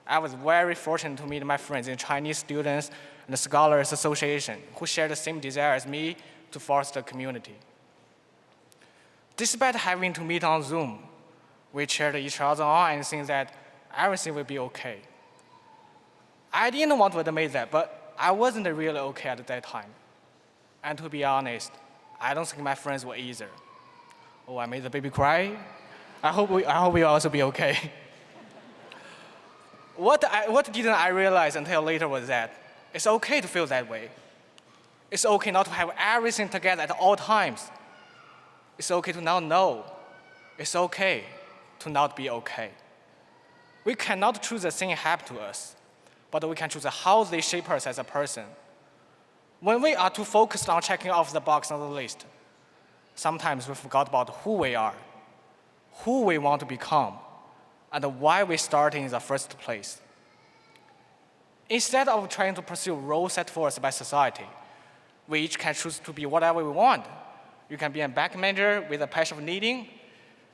I was very fortunate to meet my friends in Chinese Students and Scholars Association who share the same desire as me to foster a community. Despite having to meet on Zoom, we cheered each other on and think that everything will be okay. I didn't want to admit that, but I wasn't really okay at that time. And to be honest, I don't think my friends were either. Oh, I made the baby cry? I hope we also be okay. What didn't I realize until later was that it's okay to feel that way. It's okay not to have everything together at all times. It's okay to not know. It's okay to not be okay. We cannot choose the thing happen to us, but we can choose how they shape us as a person. When we are too focused on checking off the box on the list, sometimes we forgot about who we are, who we want to become, and why we started in the first place. Instead of trying to pursue roles set for us by society, we each can choose to be whatever we want. You can be a bank manager with a passion of knitting.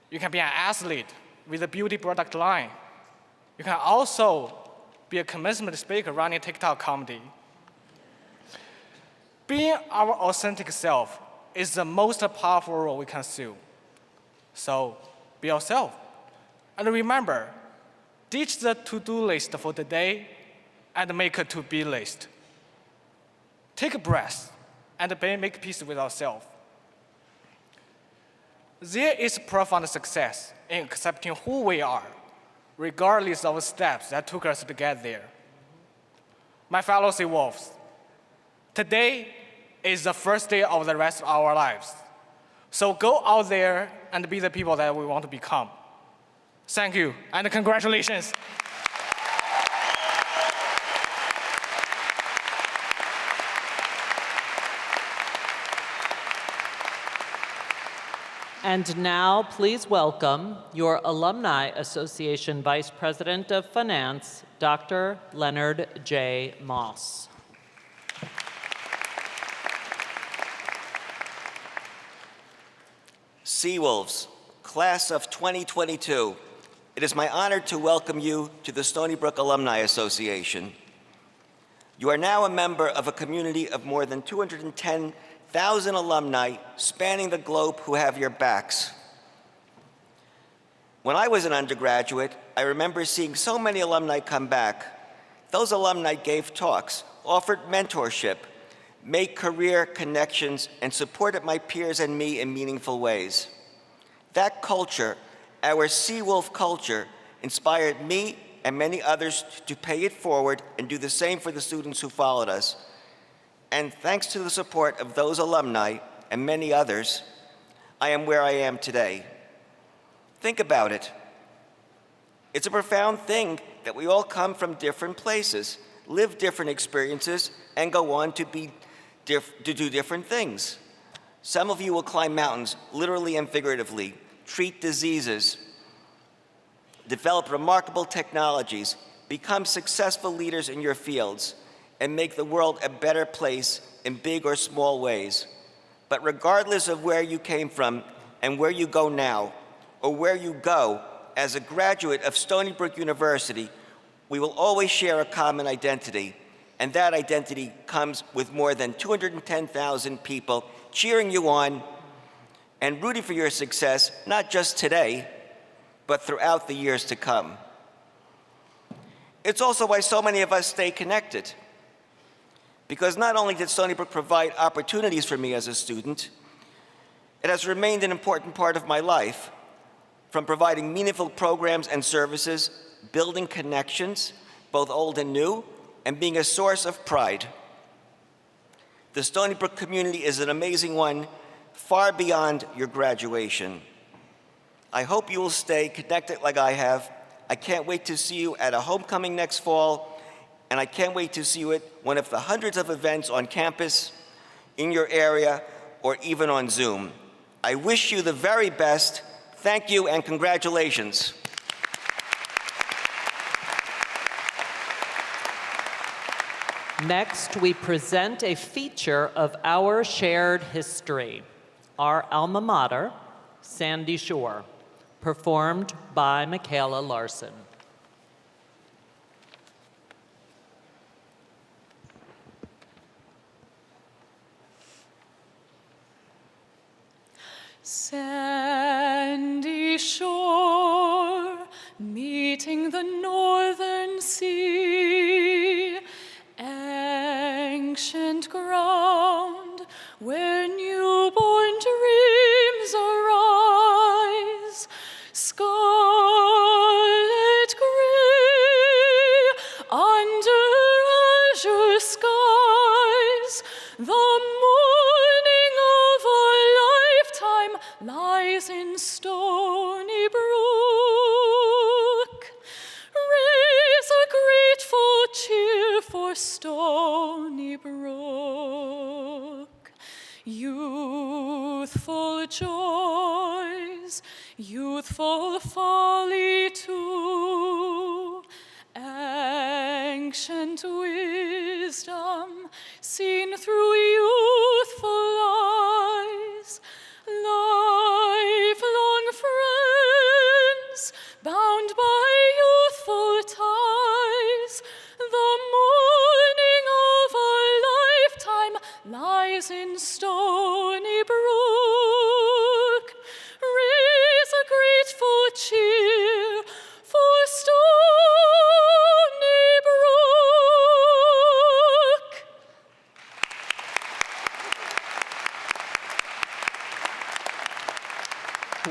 You can be an athlete with a beauty product line. You can also be a commencement speaker running TikTok comedy. Being our authentic self is the most powerful role we can assume. So be yourself. And remember, ditch the to-do list for today and make a to-be list. Take a breath and make peace with ourselves. There is profound success in accepting who we are, regardless of the steps that took us to get there. My fellow Sea Wolves, today is the first day of the rest of our lives. So go out there and be the people that we want to become. Thank you, and congratulations. And now, please welcome your Alumni Association Vice President of Finance, Dr. Leonard J. Moss. Seawolves, class of 2022, it is my honor to welcome you to the Stony Brook Alumni Association. You are now a member of a community of more than 210,000 alumni spanning the globe who have your backs. When I was an undergraduate, I remember seeing so many alumni come back. Those alumni gave talks, offered mentorship, made career connections, and supported my peers and me in meaningful ways. That culture, our Seawolf culture, inspired me and many others to pay it forward and do the same for the students who followed us. And thanks to the support of those alumni and many others, I am where I am today. Think about it. It's a profound thing that we all come from different places, live different experiences, and go on to do different things. Some of you will climb mountains, literally and figuratively, treat diseases, develop remarkable technologies, become successful leaders in your fields, and make the world a better place in big or small ways. But regardless of where you came from and where you go now, or where you go as a graduate of Stony Brook University, We will always share a common identity, and that identity comes with more than 210,000 people cheering you on and rooting for your success, not just today, but throughout the years to come. It's also why so many of us stay connected, because not only did Stony Brook provide opportunities for me as a student, it has remained an important part of my life, from providing meaningful programs and services, building connections, both old and new, and being a source of pride. The Stony Brook community is an amazing one, far beyond your graduation. I hope you will stay connected like I have. I can't wait to see you at a homecoming next fall, and I can't wait to see you at one of the hundreds of events on campus, in your area, or even on Zoom. I wish you the very best. Thank you and congratulations. Next, we present a feature of our shared history, our alma mater, Sandy Shore, performed by Michaela Larson. Sandy shore, meeting the northern sea, ancient ground where newborn dreams arise, scarlet gray under azure skies, the morning of a lifetime lies in Stony Brook. Raise a grateful cheer for Stony Brook. Youthful joys, youthful folly too, ancient wisdom seen through youthful eyes, lifelong friends bound by youthful ties, the morning of a lifetime lies in Stony Brook. Raise a grateful cheer for Stony Brook.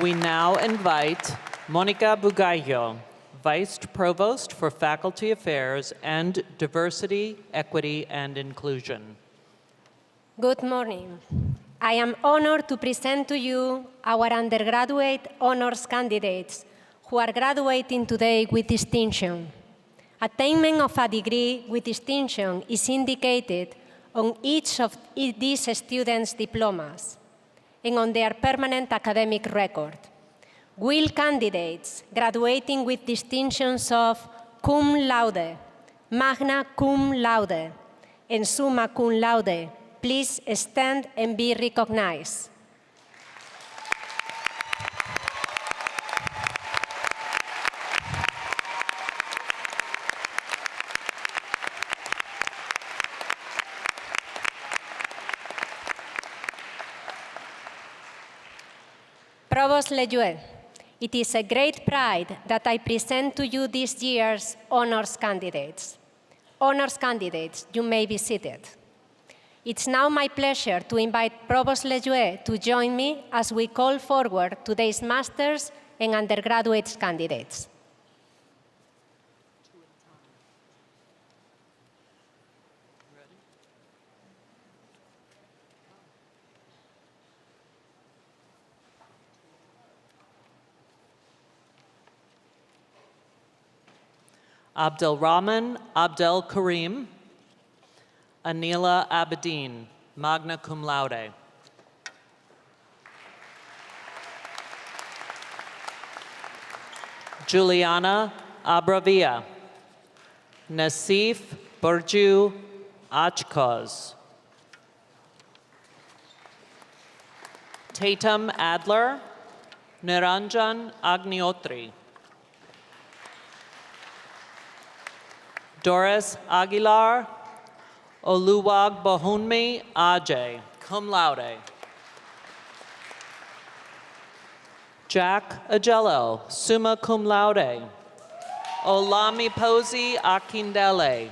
We now invite Monica Bugallo, Vice Provost for Faculty Affairs and Diversity, Equity, and Inclusion. Good morning. I am honored to present to you our undergraduate honors candidates who are graduating today with distinction. Attainment of a degree with distinction is indicated on each of these students' diplomas and on their permanent academic record. Will candidates graduating with distinctions of cum laude, magna cum laude, and summa cum laude please stand and be recognized? Provost Lejuez, it is a great pride that I present to you this year's honors candidates. Honors candidates, you may be seated. It's now my pleasure to invite Provost Lejuez to join me as we call forward today's master's and undergraduate candidates. Abdelrahman Abdel Karim, Anila Abedin, magna cum laude. Juliana Abravia, Nasif Burju Achkoz. Tatum Adler, Niranjan Agniotri. Doris Aguilar, Oluwagbahunmi Ajay, cum laude. Jack Agello, summa cum laude. Olamiposi Akindele.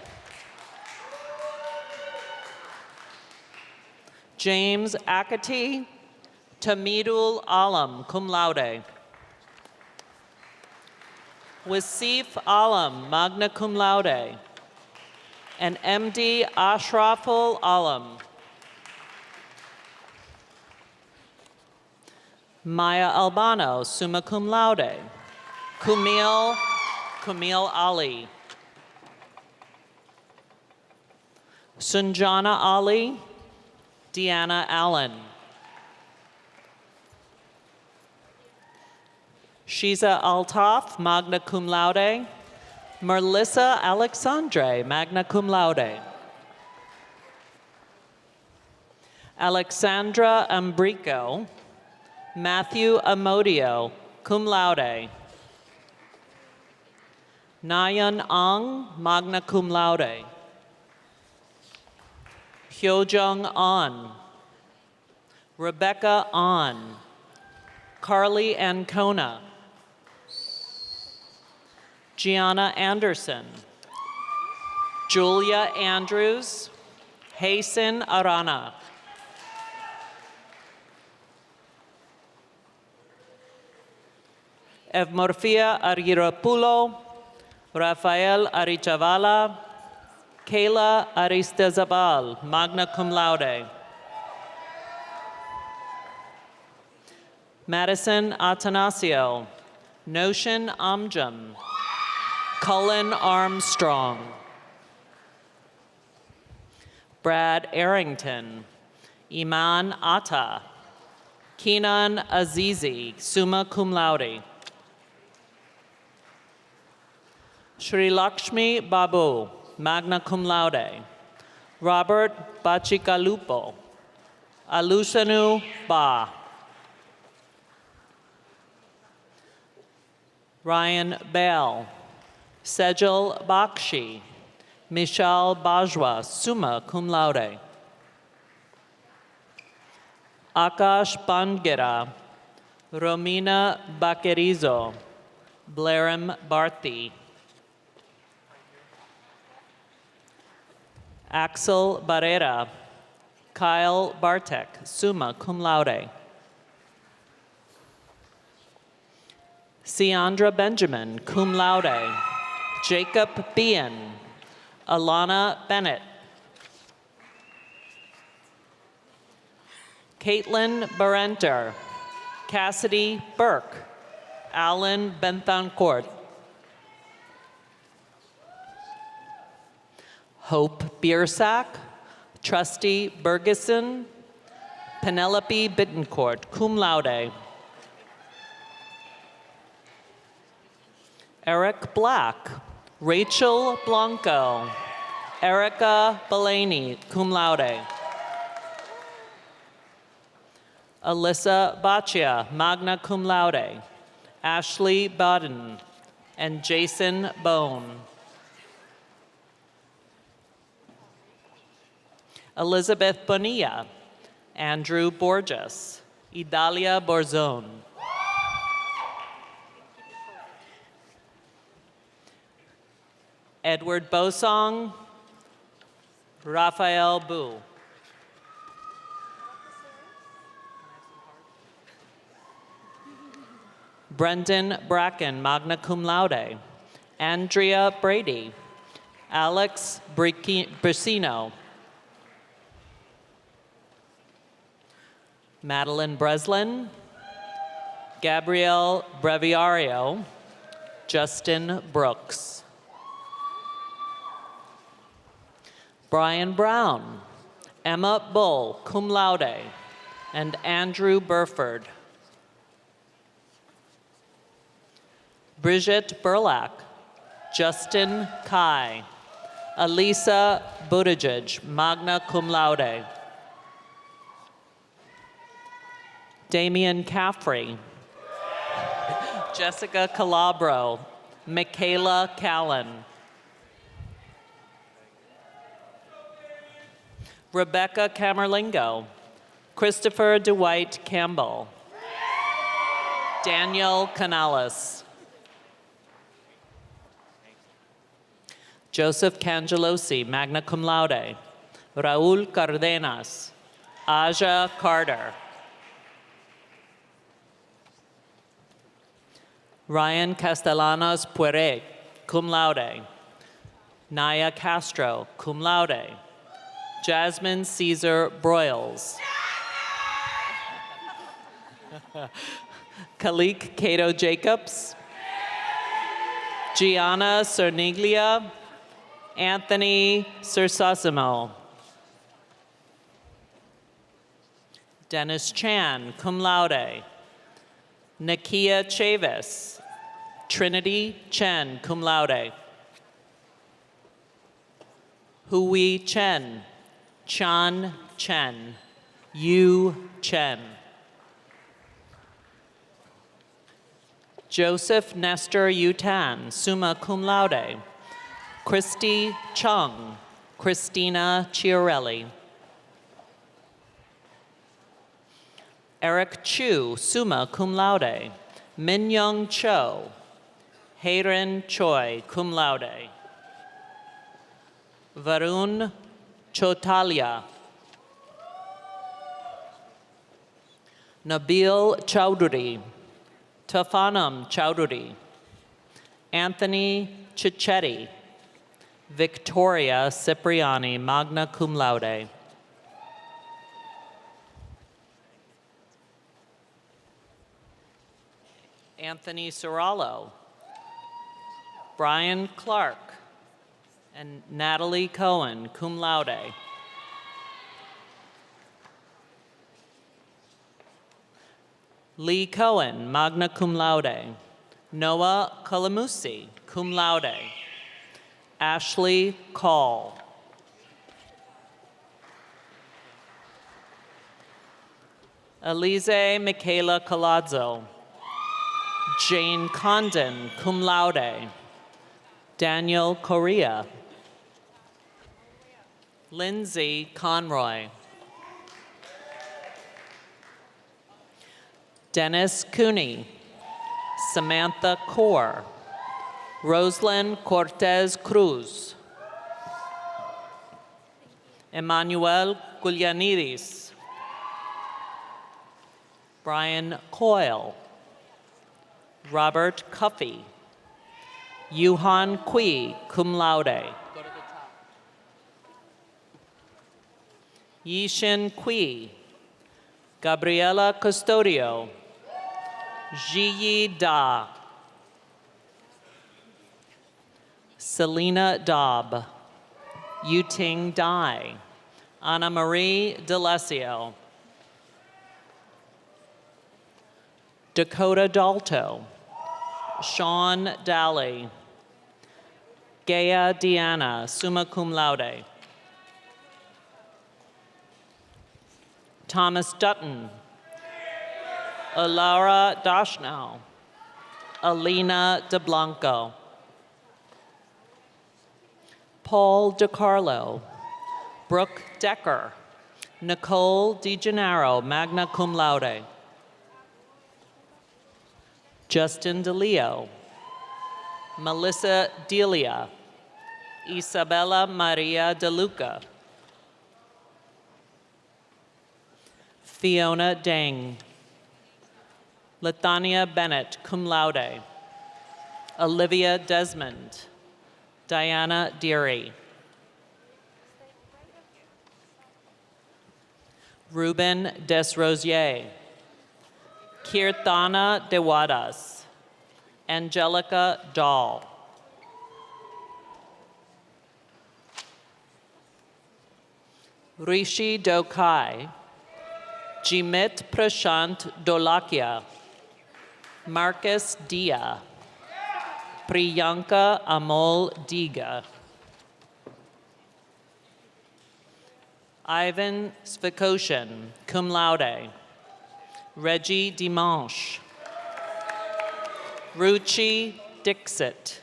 James Akati, Tamidul Alam, cum laude. Wasif Alam, magna cum laude. And MD Ashraful Alam. Maya Albano, summa cum laude. Kumil Ali. Sunjana Ali, Deanna Allen. Shiza Altaf, magna cum laude. Merlissa Alexandre, magna cum laude. Alexandra Ambrico, Matthew Amodio, cum laude. Nayan Ang, magna cum laude. Hyojung An. Rebecca An. Carly Ancona. Gianna Anderson. Julia Andrews. Hasten Arana. Evmorfia Argirapulo. Rafael Arichavala. Kayla Aristezabal, magna cum laude. Madison Atanasio. Notion Amjam. Cullen Armstrong. Brad Arrington. Iman Atta. Kenan Azizi, summa cum laude. Sri Lakshmi Babu, magna cum laude. Robert Bachikalupo. Alusanu Ba. Ryan Bell. Sejal Bakshi. Michal Bajwa, summa cum laude. Akash Bandgira. Romina Bakerizo. Blarim Barthi. Axel Barrera. Kyle Bartek, summa cum laude. Siandra Benjamin, cum laude. Jacob Bien. Alana Bennett. Caitlin Barenter. Cassidy Burke. Alan Benthancourt. Hope Biersack. Trustee Bergeson. Penelope Bittencourt, cum laude. Eric Black. Rachel Blanco. Erica Belaney, cum laude. Alyssa Baccia, magna cum laude. Ashley Bodden and Jason Bone. Elizabeth Bonilla. Andrew Borges. Idalia Borzone. Edward Bosong. Raphael Bu. Brendan Bracken, magna cum laude. Andrea Brady. Alex Bricino. Madeline Breslin. Gabrielle Breviario. Justin Brooks. Brian Brown. Emma Bull, cum laude. And Andrew Burford. Bridget Burlack. Justin Kai. Elisa Buttigieg, magna cum laude. Damian Caffrey. Jessica Calabro. Michaela Callan. Rebecca Camerlingo, Christopher Dwight Campbell, Daniel Canales, Joseph Cangelosi, magna cum laude, Raul Cardenas, Aja Carter, Ryan Castellanos Puere, cum laude, Naya Castro, cum laude, Jasmine Caesar Broyles, Kalik Cato Jacobs, Gianna Cerniglia, Anthony Cersosimo, Dennis Chan, cum laude, Nakia Chavis, Trinity Chen, cum laude, Hui Chen, Chan Chen, Yu Chen, Joseph Nestor Yutan, summa cum laude, Christy Chung, Christina Chiarelli, Eric Chu, summa cum laude, Minyoung Cho, Heiren Choi, cum laude, Varun Chotalia, Nabil Chowdhury, Tafanam Chowdhury, Anthony Cicchetti, Victoria Cipriani, magna cum laude, Anthony Sorallo, Brian Clark, and Natalie Cohen, cum laude. Lee Cohen, magna cum laude. Noah Kalamusi, cum laude. Ashley Call. Elise Michaela Colazzo. Jane Condon, cum laude. Daniel Correa. Lindsay Conroy. Dennis Cooney. Samantha Kaur. Rosalind Cortez Cruz. Emmanuel Gulianidis. Brian Coyle. Robert Cuffey. Yuhan Kui, cum laude. Yishin Kui. Gabriela Custodio. Jiyi Da. Selena Daub. Yuting Dai. Anna Marie D'Alessio. Dakota Dalto. Sean Daly. Gaya Deanna, summa cum laude. Thomas Dutton. Alara Dashnow. Alina DeBlanco. Paul DiCarlo. Brooke Decker. Nicole DiGennaro, magna cum laude. Justin DeLeo. Melissa Delia. Isabella Maria De Luca. Fiona Deng. Lethania Bennett, cum laude. Olivia Desmond. Diana Deary. Ruben Desrosiers. Kirtana Dewadas. Angelica Dahl. Rishi Dokai. Jimit Prashant Dolakia. Marcus Dia. Priyanka Amol Diga. Ivan Svikoshin, cum laude. Reggie Dimanche. Ruchi Dixit.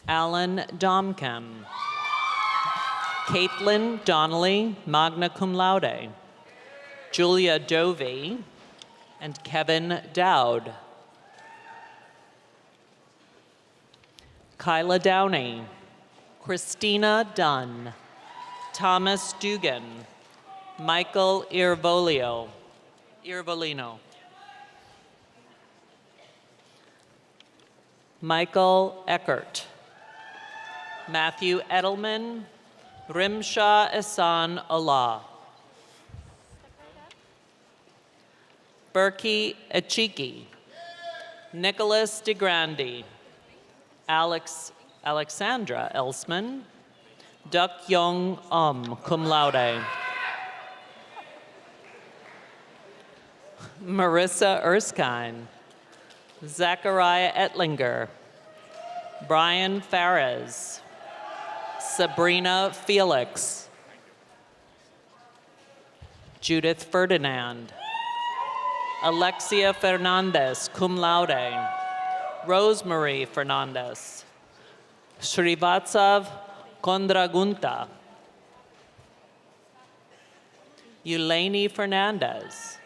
Alan Domkem. Caitlin Donnelly, magna cum laude. Julia Dovey and Kevin Dowd. Kyla Downey, Christina Dunn, Thomas Dugan, Michael Irvolino, Michael Eckert, Matthew Edelman, Rimsha Ehsan Allah, Berkey Echiki, Nicholas DeGrandi, Alexandra Elsman, Duck Young cum laude, Marissa Erskine, Zachariah Ettlinger, Brian Fares, Sabrina Felix, Judith Ferdinand, Alexia Fernandez, cum laude, Rosemary Fernandez, Srivatsav Kondragunta, Eulaine Fernandez,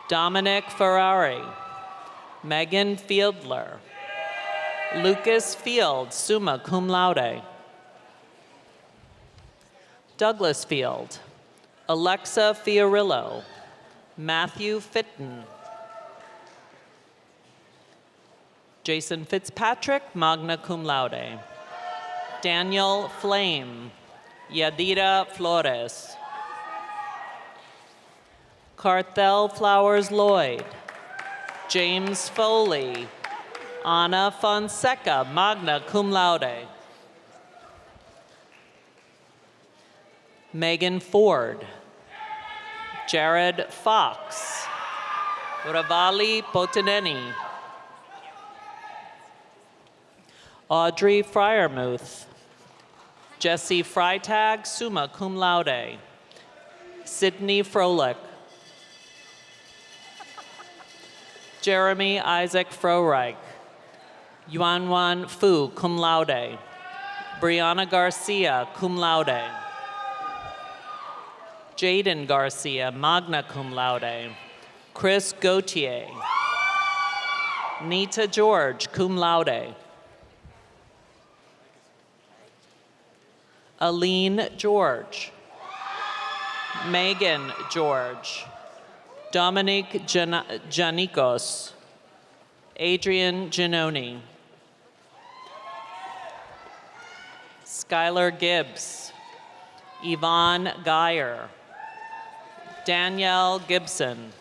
Dominic Ferrari, Megan Fiedler, Lucas Field, summa cum laude, Douglas Field, Alexa Fiorillo, Matthew Fitton, Jason Fitzpatrick, magna cum laude, Daniel Flame, Yadira Flores, Carthel Flowers Lloyd, James Foley, Anna Fonseca, magna cum laude, Megan Ford, Jared Fox, Ravali Potineni, Audrey Fryermuth, Jesse Freitag, summa cum laude, Sydney Froelich, Jeremy Isaac Froreich, Yuanwan Fu, cum laude, Brianna Garcia, cum laude, Jaden Garcia, magna cum laude, Chris Gautier, Nita George, cum laude, Aline George, Megan George, Dominique Janikos, Adrian Giannoni, Skylar Gibbs, Yvonne Geyer, Danielle Gibson,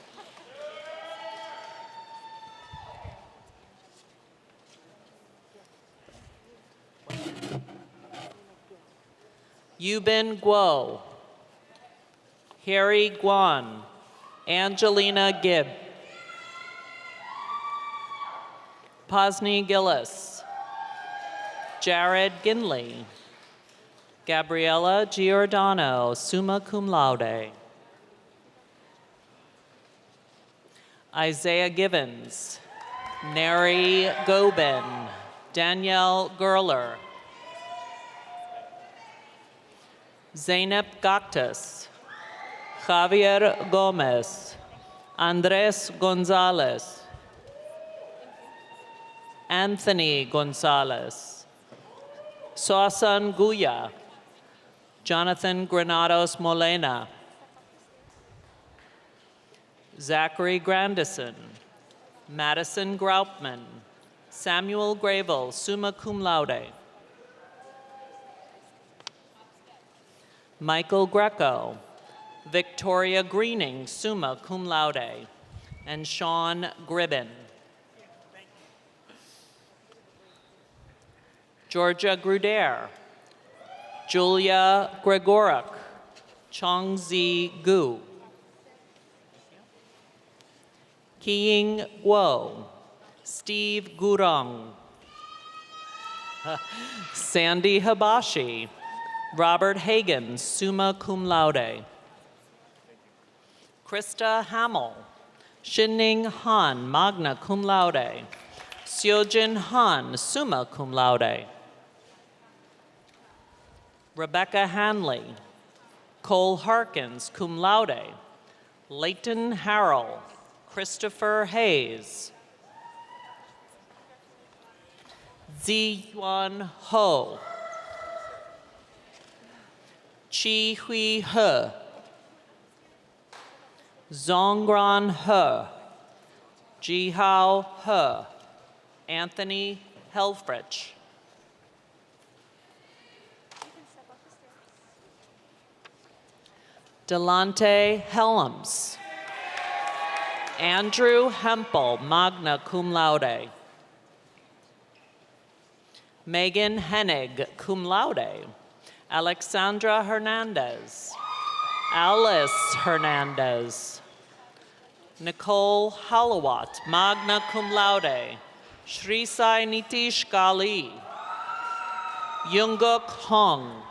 Yubin Guo, Harry Guan, Angelina Gibb, Posny Gillis, Jared Ginley, Gabriella Giordano, summa cum laude, Isaiah Givens, Neri Gobin, Danielle Gerler, Zeynep Gaktas, Javier Gomez, Andres Gonzalez, Anthony Gonzalez, Sausan Guya, Jonathan Granados Molina, Zachary Grandison, Madison Graupman, Samuel Gravel, summa cum laude, Michael Greco, Victoria Greening, summa cum laude, and Sean Gribben. Georgia Gruder, Julia Gregoruk, Chongzi Gu, Kiying Guo, Steve Gurong, Sandy Habashi, Robert Hagan, summa cum laude, Krista Hamill, Shinning Han, magna cum laude, Seojin Han, summa cum laude, Rebecca Hanley. Cole Harkins, cum laude. Leighton Harrell. Christopher Hayes. Ziyuan Ho. Chi Hui He. Zongran He. Jihao He. Anthony Helfrich. Delante Helms. Andrew Hempel, magna cum laude. Megan Hennig, cum laude. Alexandra Hernandez. Alice Hernandez. Nicole Halawat, magna cum laude. Shrisai Nitish Gali. Yunguk Hong.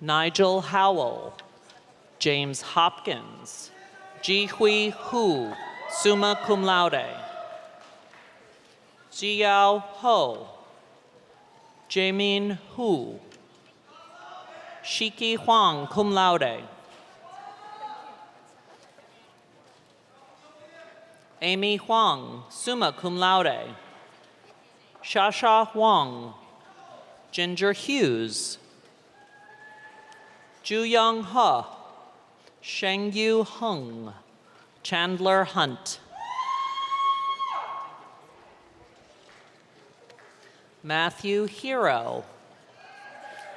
Nigel Howell. James Hopkins. Jihui Hu, summa cum laude. Jiao Ho. Jaemin Hu. Shiki Huang, cum laude. Amy Huang, summa cum laude. Shasha Huang. Ginger Hughes. Juyang He. Shengyu Hung. Chandler Hunt. Matthew Hero.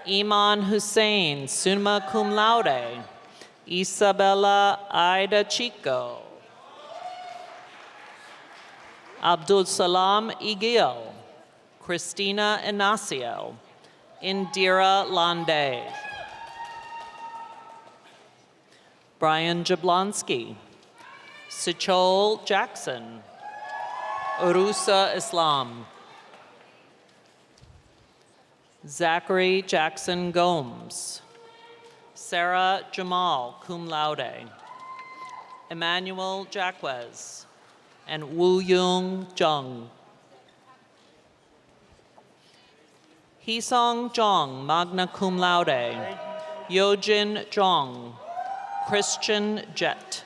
Iman Hussein, summa cum laude. Isabella Ida Chico. Abdul Salam Igil. Christina Inacio. Indira Lande. Brian Jablonski. Sichol Jackson. Urusa Islam. Zachary Jackson Gomes. Sarah Jamal, cum laude. Emmanuel Jacquez. And Woo Yung Jung. Hisong Jong, magna cum laude. Yojin Jong. Christian Jet.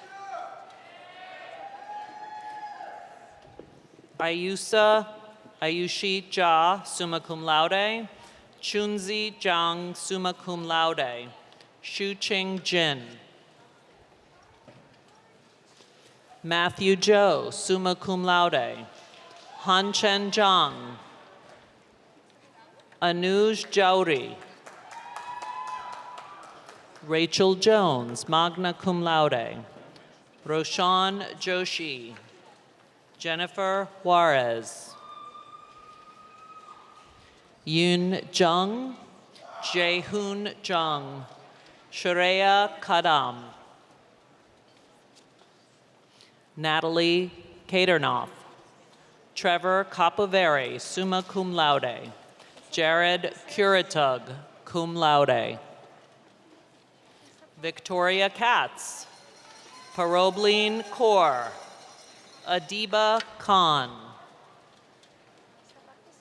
Ayushi Jha, summa cum laude. Chunzi Zhang, summa cum laude. Shuqing Jin. Matthew Zhou, summa cum laude. Han Chen Zhang. Anuj Jauri. Rachel Jones, magna cum laude. Roshan Joshi. Jennifer Juarez. Yoon Jung. Jaehoon Jung. Shreya Kadam. Natalie Katernoff. Trevor Capoveri, summa cum laude. Jared Curitug, cum laude. Victoria Katz. Paroblin Kaur. Adiba Khan.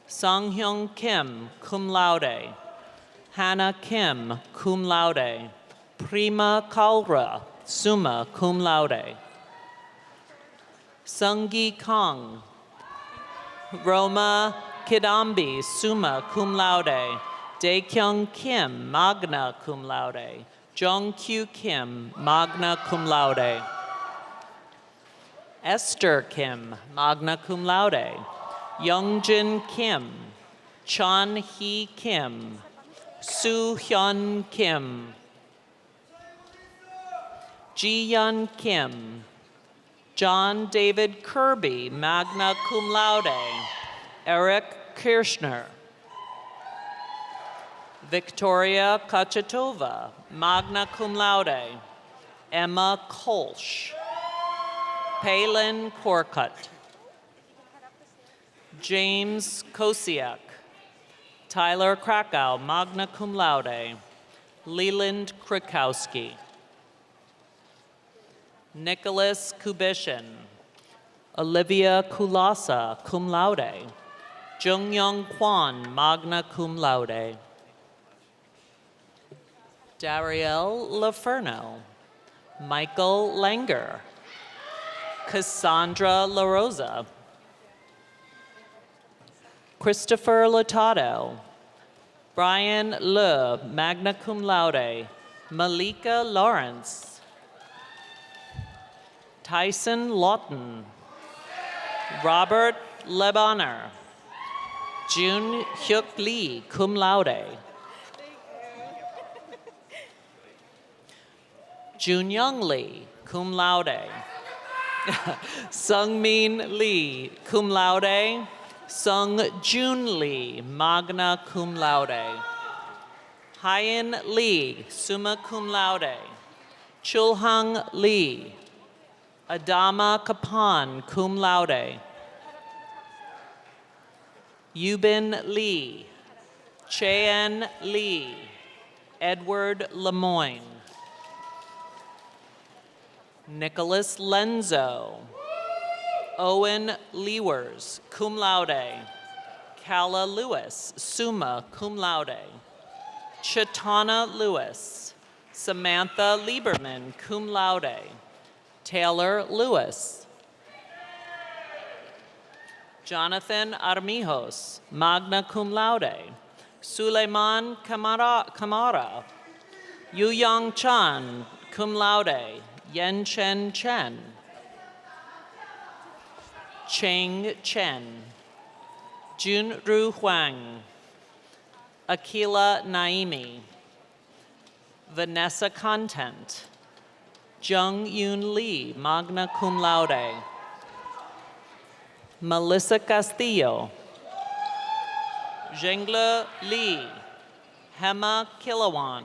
Sunghyung Kim, cum laude. Hannah Kim, cum laude. Prima Kalra, summa cum laude. Sungi Kong. Roma Kidambi, summa cum laude. Daekyung Kim, magna cum laude. Jongkyu Kim, magna cum laude. Esther Kim, magna cum laude. Youngjin Kim. Chan Hee Kim. Soo Hyun Kim. Ji-Yun Kim. John David Kirby, magna cum laude. Eric Kirschner. Victoria Kachetova, magna cum laude. Emma Kolsch. Palin Korkut. James Kosiak. Tyler Krakow, magna cum laude. Leland Krikowski. Nicholas Kubishin. Olivia Kulasa, cum laude. Jung Young Kwan, magna cum laude. Darielle Laferno, Michael Langer, Cassandra La Rosa, Christopher Lotado, Brian Le, magna cum laude, Malika Lawrence, Tyson Lawton, Robert Lebonner, Jun Hyuk Lee, cum laude, Jun Young Lee, cum laude, Sung Min Lee, cum laude, Sung Jun Lee, magna cum laude, Hyen Lee, summa cum laude, Chulhung Lee, Adama Kapan, cum laude, Yubin Lee, Cheyenne Lee, Edward Lemoyne, Nicholas Lenzo, Owen Lewers, cum laude, Calla Lewis, summa cum laude, Chatana Lewis, Samantha Lieberman, cum laude, Taylor Lewis, Jonathan Armijos, magna cum laude, Suleiman Kamara, Yu Yang Chan, cum laude, Yen Chen Chen, Cheng Chen, Junru Huang, Akila Naimi, Vanessa Content, Jung Yoon Lee, magna cum laude, Melissa Castillo, Zhengla Li, Hema Kilawan,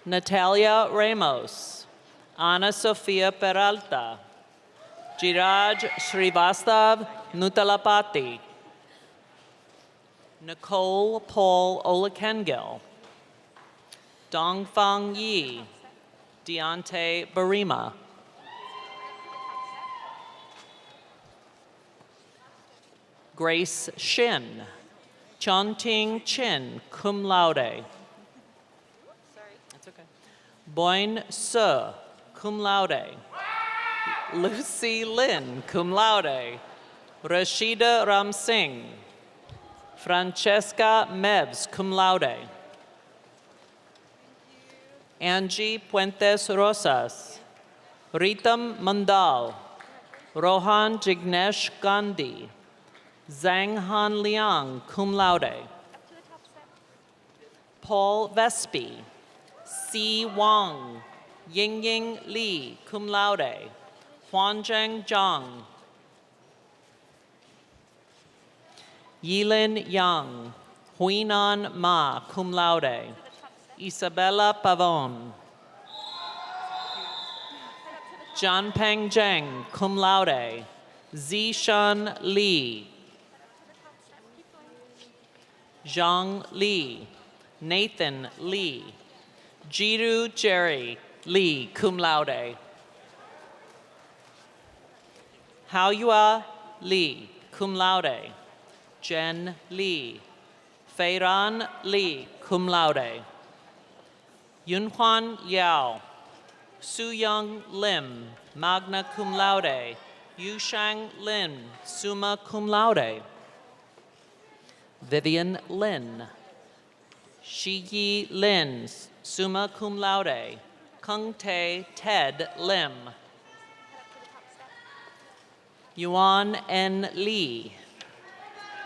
Natalia Ramos, Ana Sofia Peralta, Jiraj Srivastav Nutalapati, Nicole Paul Olakengil, Dongfang Yi, Deontay Barima, Grace Shin, Chonting Chin, cum laude. That's okay. Boyne Se, cum laude. Lucy Lin, cum laude. Rashida Ram Singh. Francesca Mebs, cum laude. Angie Puentes Rosas. Ritam Mandal. Rohan Jignesh Gandhi. Zhang Han Liang, cum laude. Paul Vespi. Si Wang. Yingying Li, cum laude. Huanzheng Zhang. Yilin Yang. Huinan Ma, cum laude. Isabella Pavon. Jianpeng Zheng, cum laude. Zishan Li. Zhang Li, Nathan Li, Jiru Jerry Li, cum laude. Haoyua Li, cum laude. Jen Li, Feiran Li, cum laude. Yunhuan Liao, Suyang Lim, magna cum laude. Yushang Lin, summa cum laude. Vivian Lin, Shiyi Lin, summa cum laude. Kung Tae Ted Lim, Yuan N. Lee,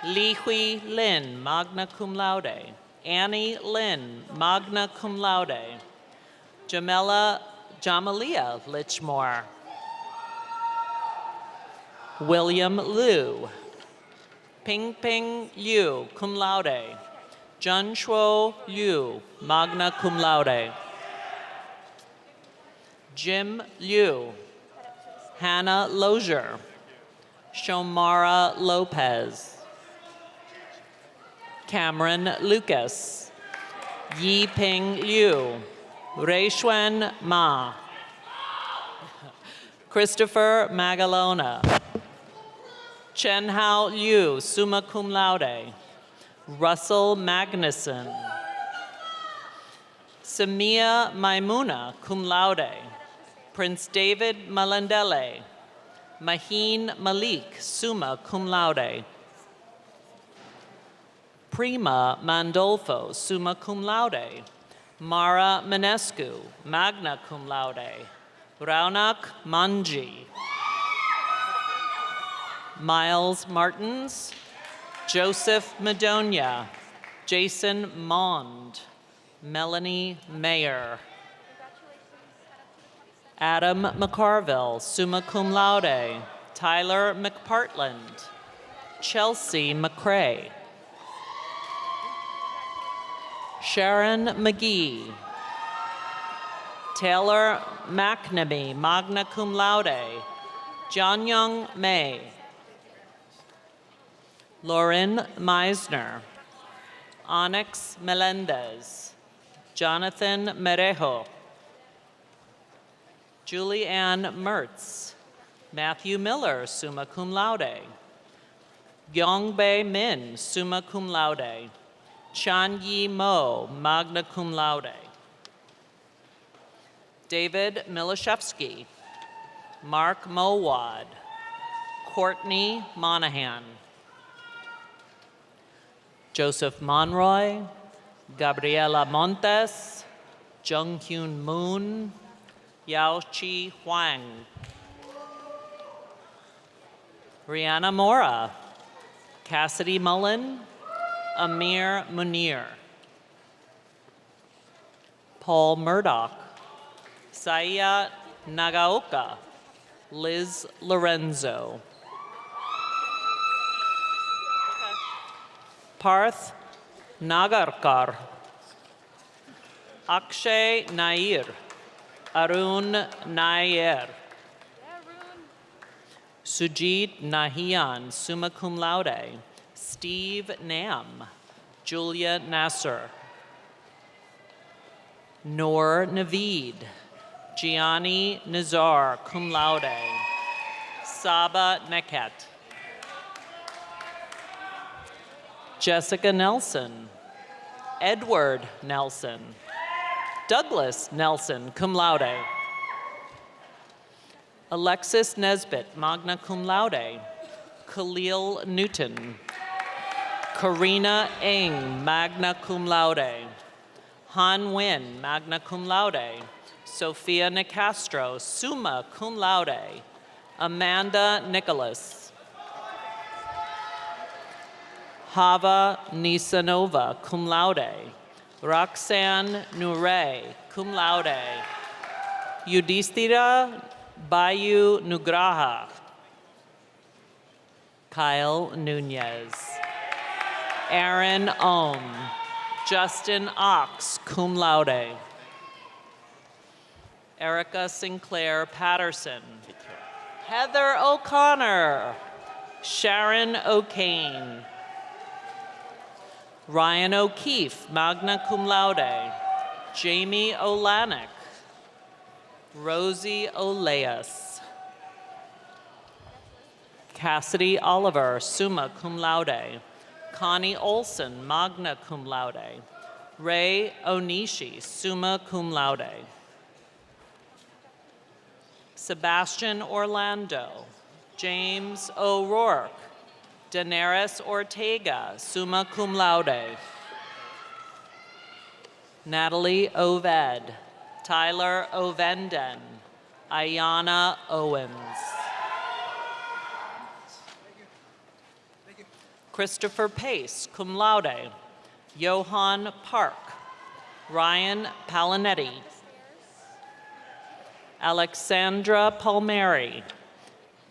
Li Hui Lin, magna cum laude. Annie Lin, magna cum laude. Jamalia Lichmore, William Liu, Ping Ping Liu, cum laude. Jun Shuo Liu, magna cum laude. Jim Liu, Hannah Lozier, Shomara Lopez, Cameron Lucas, Yi Ping Liu, Reishuan Ma, Christopher Magalona, Chen Hao Liu, summa cum laude. Russell Magnuson, Samia Maimuna, cum laude. Prince David Malandele. Maheen Malik, summa cum laude. Prima Mandolfo, summa cum laude. Mara Manescu, magna cum laude. Raunak Manji. Miles Martins. Joseph Madonia. Jason Mond. Melanie Mayer. Adam McCarville, summa cum laude. Tyler McPartland. Chelsea McCrae. Sharon McGee. Taylor McNamee, magna cum laude. John Young May. Lauren Meisner. Onyx Melendez. Jonathan Merejo. Julianne Mertz. Matthew Miller, summa cum laude. Gyeongbei Min, summa cum laude. Chan Yi Mo, magna cum laude. David Milishevsky. Mark Mowad. Courtney Monahan. Joseph Monroy. Gabriela Montes. Junghyun Moon. Yaochi Huang. Rihanna Mora. Cassidy Mullen. Amir Munir. Paul Murdoch. Saya Nagaoka. Liz Lorenzo. Parth Nagarkar. Akshay Nair. Arun Nair. Sujit Nahian, summa cum laude. Steve Nam. Julia Nasser. Noor Naveed. Gianni Nazar, cum laude. Saba Neket. Jessica Nelson. Edward Nelson. Douglas Nelson, cum laude. Alexis Nesbitt, magna cum laude. Khalil Newton. Karina Ng, magna cum laude. Han Nguyen, magna cum laude. Sophia Nicastro, summa cum laude. Amanda Nicholas. Hava Nisanova, cum laude. Roxanne Nure, cum laude. Yudhishthira Bayu Nugraha. Kyle Nunez. Aaron Ohm. Justin Ox, cum laude. Erica Sinclair Patterson. Heather O'Connor. Sharon O'Kane. Ryan O'Keefe, magna cum laude. Jamie Olanek. Rosie Oleas. Cassidy Oliver, summa cum laude. Connie Olson, magna cum laude. Ray Onishi, summa cum laude. Sebastian Orlando. James O'Rourke. Daenerys Ortega, summa cum laude. Natalie Oved. Tyler Ovenden. Ayana Owens. Christopher Pace, cum laude. Johan Park. Ryan Palinetti. Alexandra Palmieri.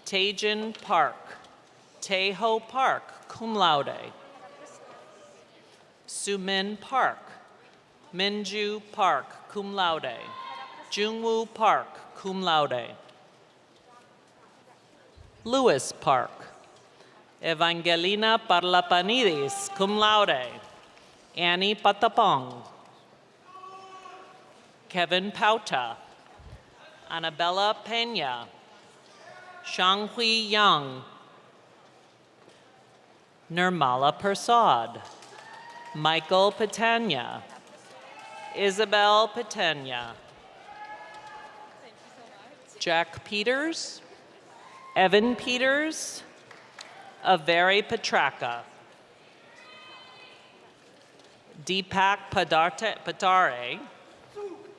Tejan Park. Teho Park, cum laude. Sumin Park. Minju Park, cum laude. Jungwoo Park, cum laude. Lewis Park. Evangelina Parlapanidis, cum laude. Annie Patapong. Kevin Pauta. Annabella Pena. Shanghui Yang. Nirmala Persad. Michael Patanya. Isabel Petena. Jack Peters, Evan Peters, Averi Petraka, Deepak Patare,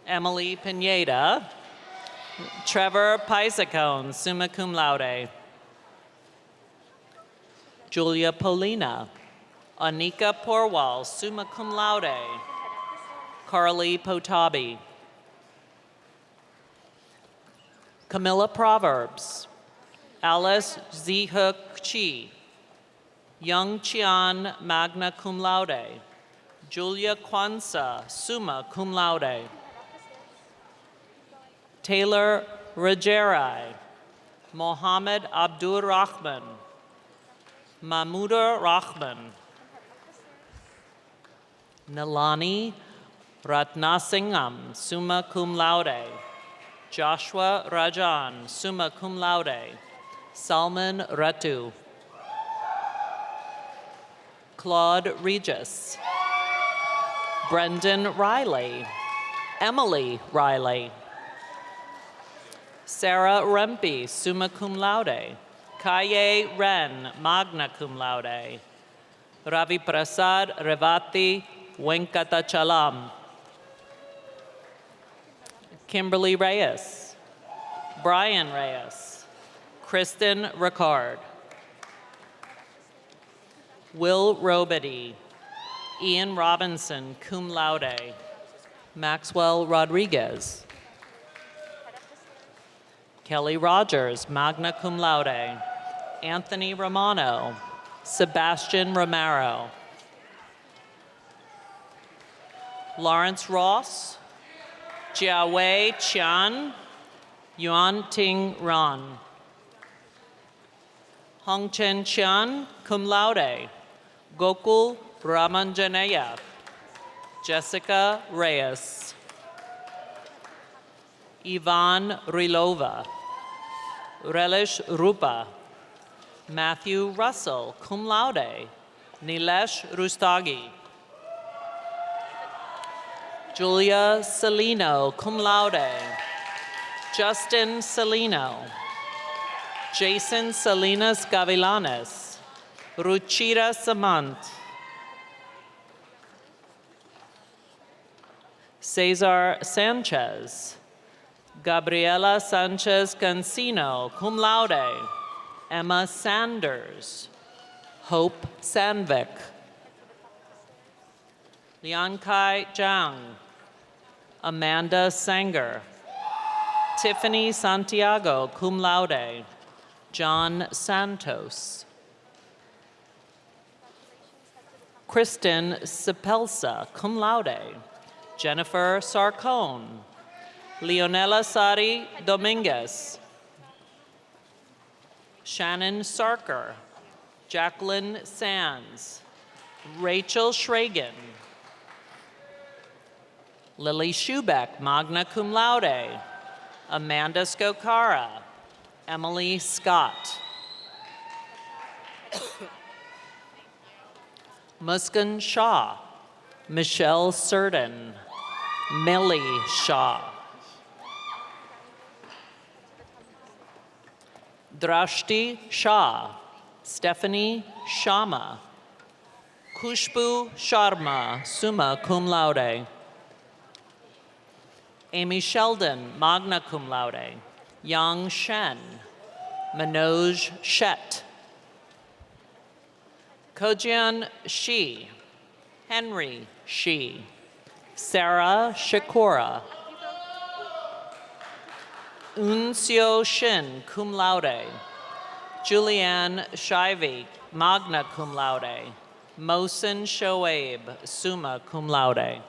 Emily Pineda, Trevor Pisacone, summa cum laude, Julia Polina, Anika Porwal, summa cum laude, Carly Potabi, Camilla Proverbs, Alice Zihuk Chi, Young Chian, magna cum laude, Julia Kwanzaa, summa cum laude, Taylor Rajerai, Mohammed Abdur Rahman, Mahmuda Rahman, Nalani Ratnasingham, summa cum laude, Joshua Rajan, summa cum laude, Salman Ratu, Claude Regis, Brendan Riley, Emily Riley, Sarah Rempe, summa cum laude, Kaye Ren, magna cum laude, Ravi Prasad Revati Venkatachalam, Kimberly Reyes, Brian Reyes, Kristen Ricard, Will Robity, Ian Robinson, cum laude, Maxwell Rodriguez, Kelly Rogers, magna cum laude, Anthony Romano, Sebastian Romero, Lawrence Ross, Jiawei Qian, Yuan Ting Ran, Hong Chen Qian, cum laude, Gokul Ramanjanaya, Jessica Reyes, Ivan Rilova, Relish Rupa, Matthew Russell, cum laude, Nilesh Rustagi, Julia Salino, cum laude, Justin Salino, Jason Salinas Gavilanes, Ruchira Samant, Cesar Sanchez, Gabriela Sanchez Cancino, cum laude, Emma Sanders, Hope Sandvik, Liankai Zhang, Amanda Sanger, Tiffany Santiago, cum laude, John Santos, Kristen Sepelsa, cum laude, Jennifer Sarcone, Leonela Sari Dominguez, Shannon Sarker, Jacqueline Sands, Rachel Schragen, Lily Schubeck, magna cum laude, Amanda Skokara, Emily Scott, Muskan Shah, Michelle Surden, Millie Shaw, Drashti Shah, Stephanie Sharma, Kushbu Sharma, summa cum laude, Amy Sheldon, magna cum laude, Yang Shen, Manoj Shet, Kojian Shi, Henry Shi, Sarah Shikora, Unseo Shin, cum laude, Julianne Shivey, magna cum laude, Mohsen Shoaib, summa cum laude,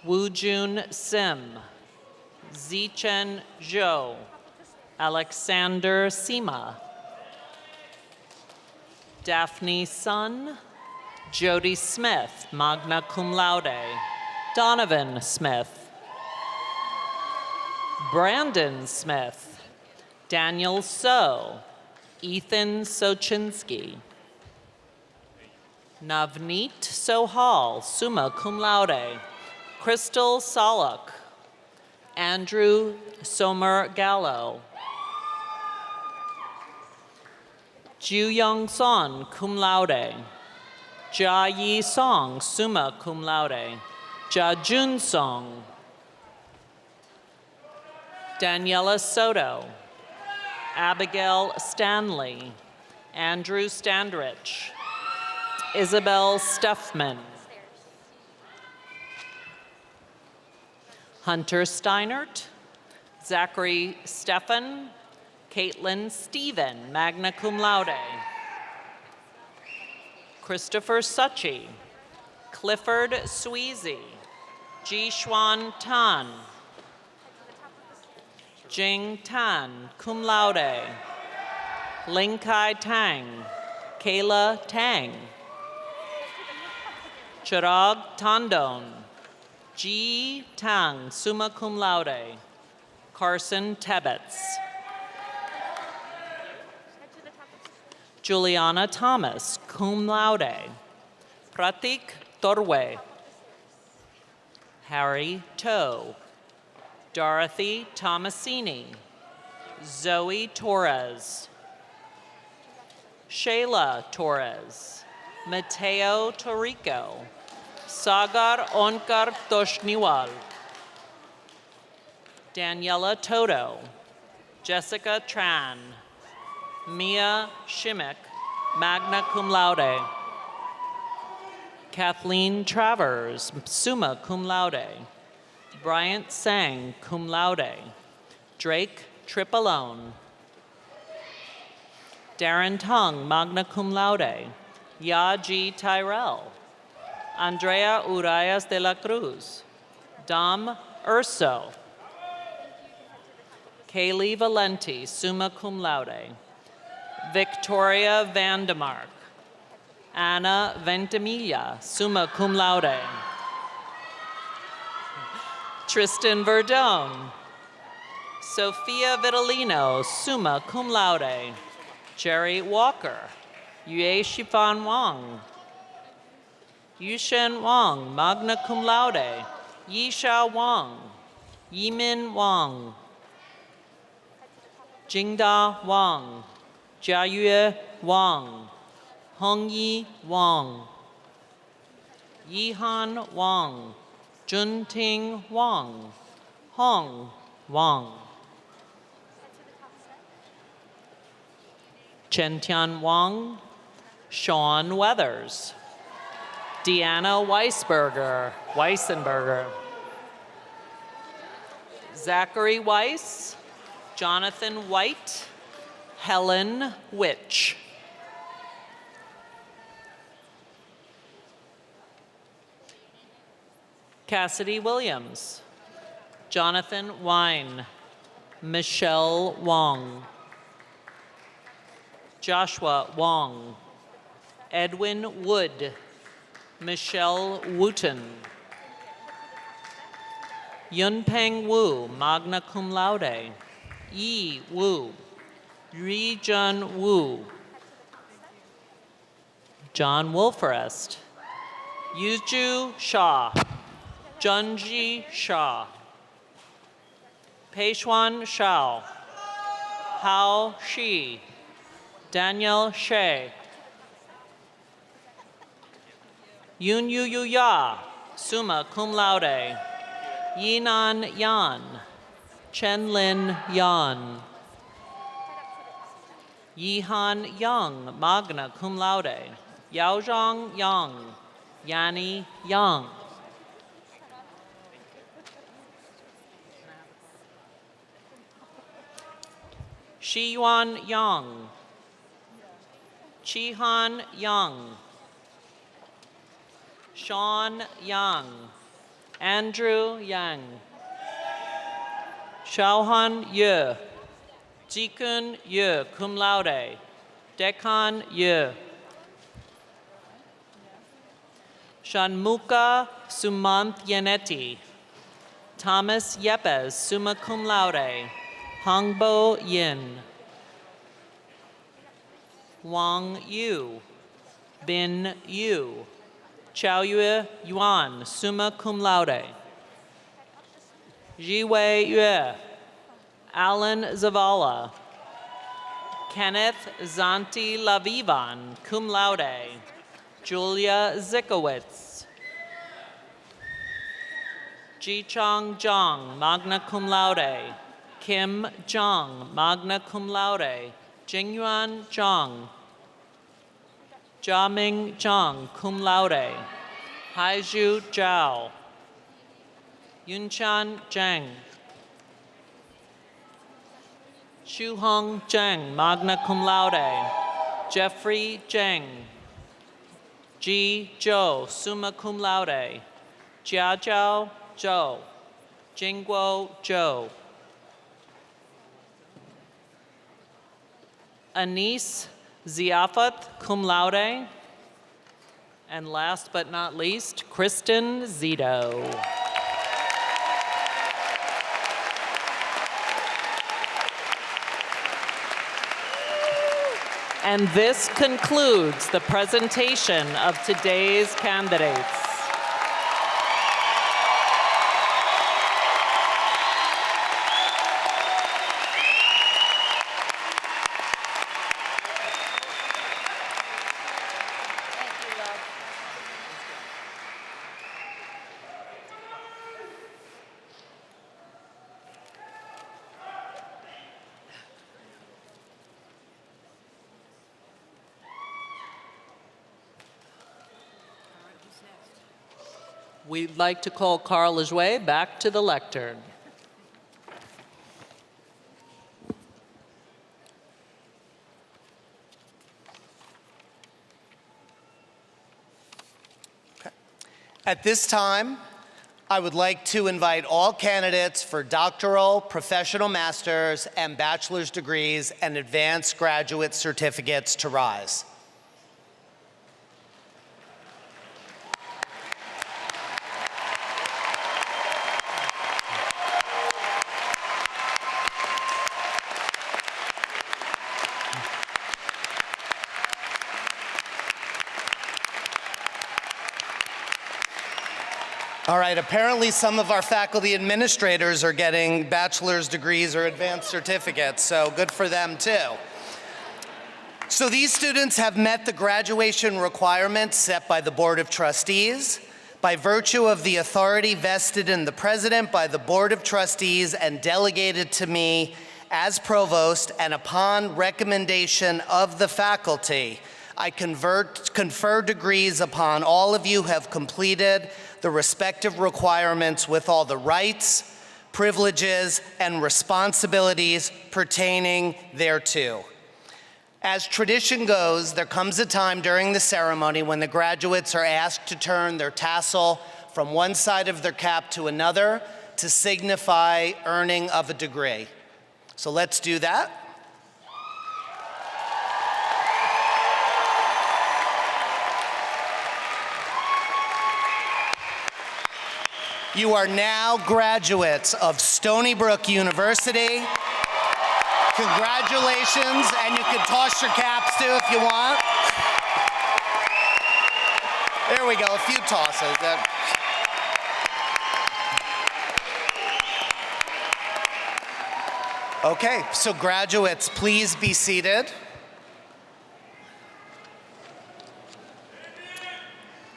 Woo Jun Sim, Zichen Zhou, Alexander Sima, Daphne Sun, Jody Smith, magna cum laude, Donovan Smith, Brandon Smith, Daniel So, Ethan Sochinsky, Navneet Sohal, summa cum laude. Crystal Salak. Andrew Somer Gallo. Ju Young Son, cum laude. Jia Yi Song, summa cum laude. Jia Jun Song. Daniela Soto. Abigail Stanley. Andrew Standrich. Isabel Stuffman. Hunter Steinert. Zachary Stephan. Caitlin Stephen, magna cum laude. Christopher Suchi. Clifford Sweezy. Ji Xuan Tan. Jing Tan, cum laude. Ling Kai Tang. Kayla Tang. Chirag Tandon. Ji Tang, summa cum laude. Carson Tebbets. Juliana Thomas, cum laude. Pratik Torwe. Harry Toe. Dorothy Tomasini. Zoe Torres. Shayla Torres. Mateo Torrico. Sagar Onkar Toshniwal. Daniela Toto. Jessica Tran. Mia Shimmick, magna cum laude. Kathleen Travers, summa cum laude. Bryant Sang, cum laude. Drake Tripolone. Darren Tung, magna cum laude. Ya G. Tyrell. Andrea Urias de la Cruz. Dom Urso. Kaylee Valenti, summa cum laude. Victoria Vandemark. Anna Ventimiglia, summa cum laude. Tristan Verdone. Sophia Vitalino, summa cum laude. Jerry Walker. Yue Shifan Wang. Yushen Wang, magna cum laude. Yisha Wang. Yimin Wang. Jingda Wang. Jiayue Wang. Hongyi Wang. Yihan Wang. Junting Wang. Hong Wang. Chentian Wang. Sean Weathers. Deanna Weisenberger. Zachary Weiss. Jonathan White. Helen Witch. Cassidy Williams. Jonathan Wine. Michelle Wong. Joshua Wong. Edwin Wood. Michelle Wooten. Yunpeng Wu, magna cum laude. Yi Wu. Ri Jun Wu. John Wolforest. Yuju Shah. Junji Shah. Peishuan Shao. Hao Shi. Daniel Shea. Yun Yu Yu Ya, summa cum laude. Yinan Yan. Chen Lin Yan. Yihan Yang, magna cum laude. Yaozhang Yang. Yani Yang. Shiyuan Yang. Chihan Yang. Sean Yang. Andrew Yang. Xiaohan Ye. Jikun Ye, cum laude. Dekan Ye. Shanmuka Sumant Yaneti. Thomas Yepes, summa cum laude. Hongbo Yin. Wang Yu. Bin Yu. Chaoyue Yuan, summa cum laude. Jiwei Yue. Alan Zavala. Kenneth Zanti Lavivan, cum laude. Julia Zikowitz. Jichong Zhang, magna cum laude. Kim Zhang, magna cum laude. Jingyuan Zhang. Jiaming Zhang, cum laude. Haizhu Zhao. Yunchan Zheng. Shuhong Zheng, magna cum laude. Jeffrey Zheng. Ji Zhou, summa cum laude. Jiajiao Zhou. Jingguo Zhou. Anis Ziafat, cum laude. And last but not least, Kristen Zito. And this concludes the presentation of today's candidates. We'd like to call Carl Lejouet back to the lectern. At this time, I would like to invite all candidates for doctoral, professional master's, and bachelor's degrees and advanced graduate certificates to rise. All right, apparently some of our faculty administrators are getting bachelor's degrees or advanced certificates, so good for them too. So these students have met the graduation requirements set by the Board of Trustees by virtue of the authority vested in the President by the Board of Trustees and delegated to me as Provost, and upon recommendation of the faculty, I confer degrees upon all of you who have completed the respective requirements with all the rights, privileges, and responsibilities pertaining thereto. As tradition goes, there comes a time during the ceremony when the graduates are asked to turn their tassel from one side of their cap to another to signify earning of a degree. So let's do that. You are now graduates of Stony Brook University. Congratulations, and you can toss your caps too if you want. There we go, a few tosses. Okay, so graduates, please be seated.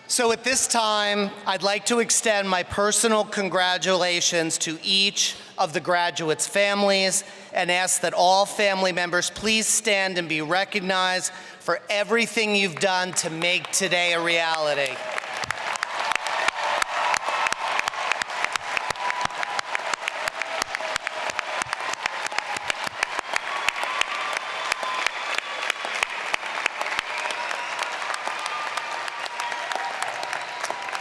So at this time, I'd like to extend my personal congratulations to each of the graduates' families and ask that all family members please stand and be recognized for everything you've done to make today a reality.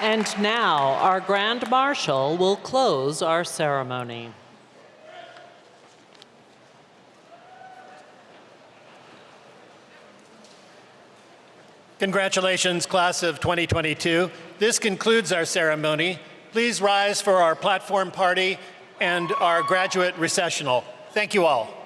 And now, our Grand Marshal will close our ceremony. Congratulations, class of 2022. This concludes our ceremony. Please rise for our platform party and our graduate recessional. Thank you all.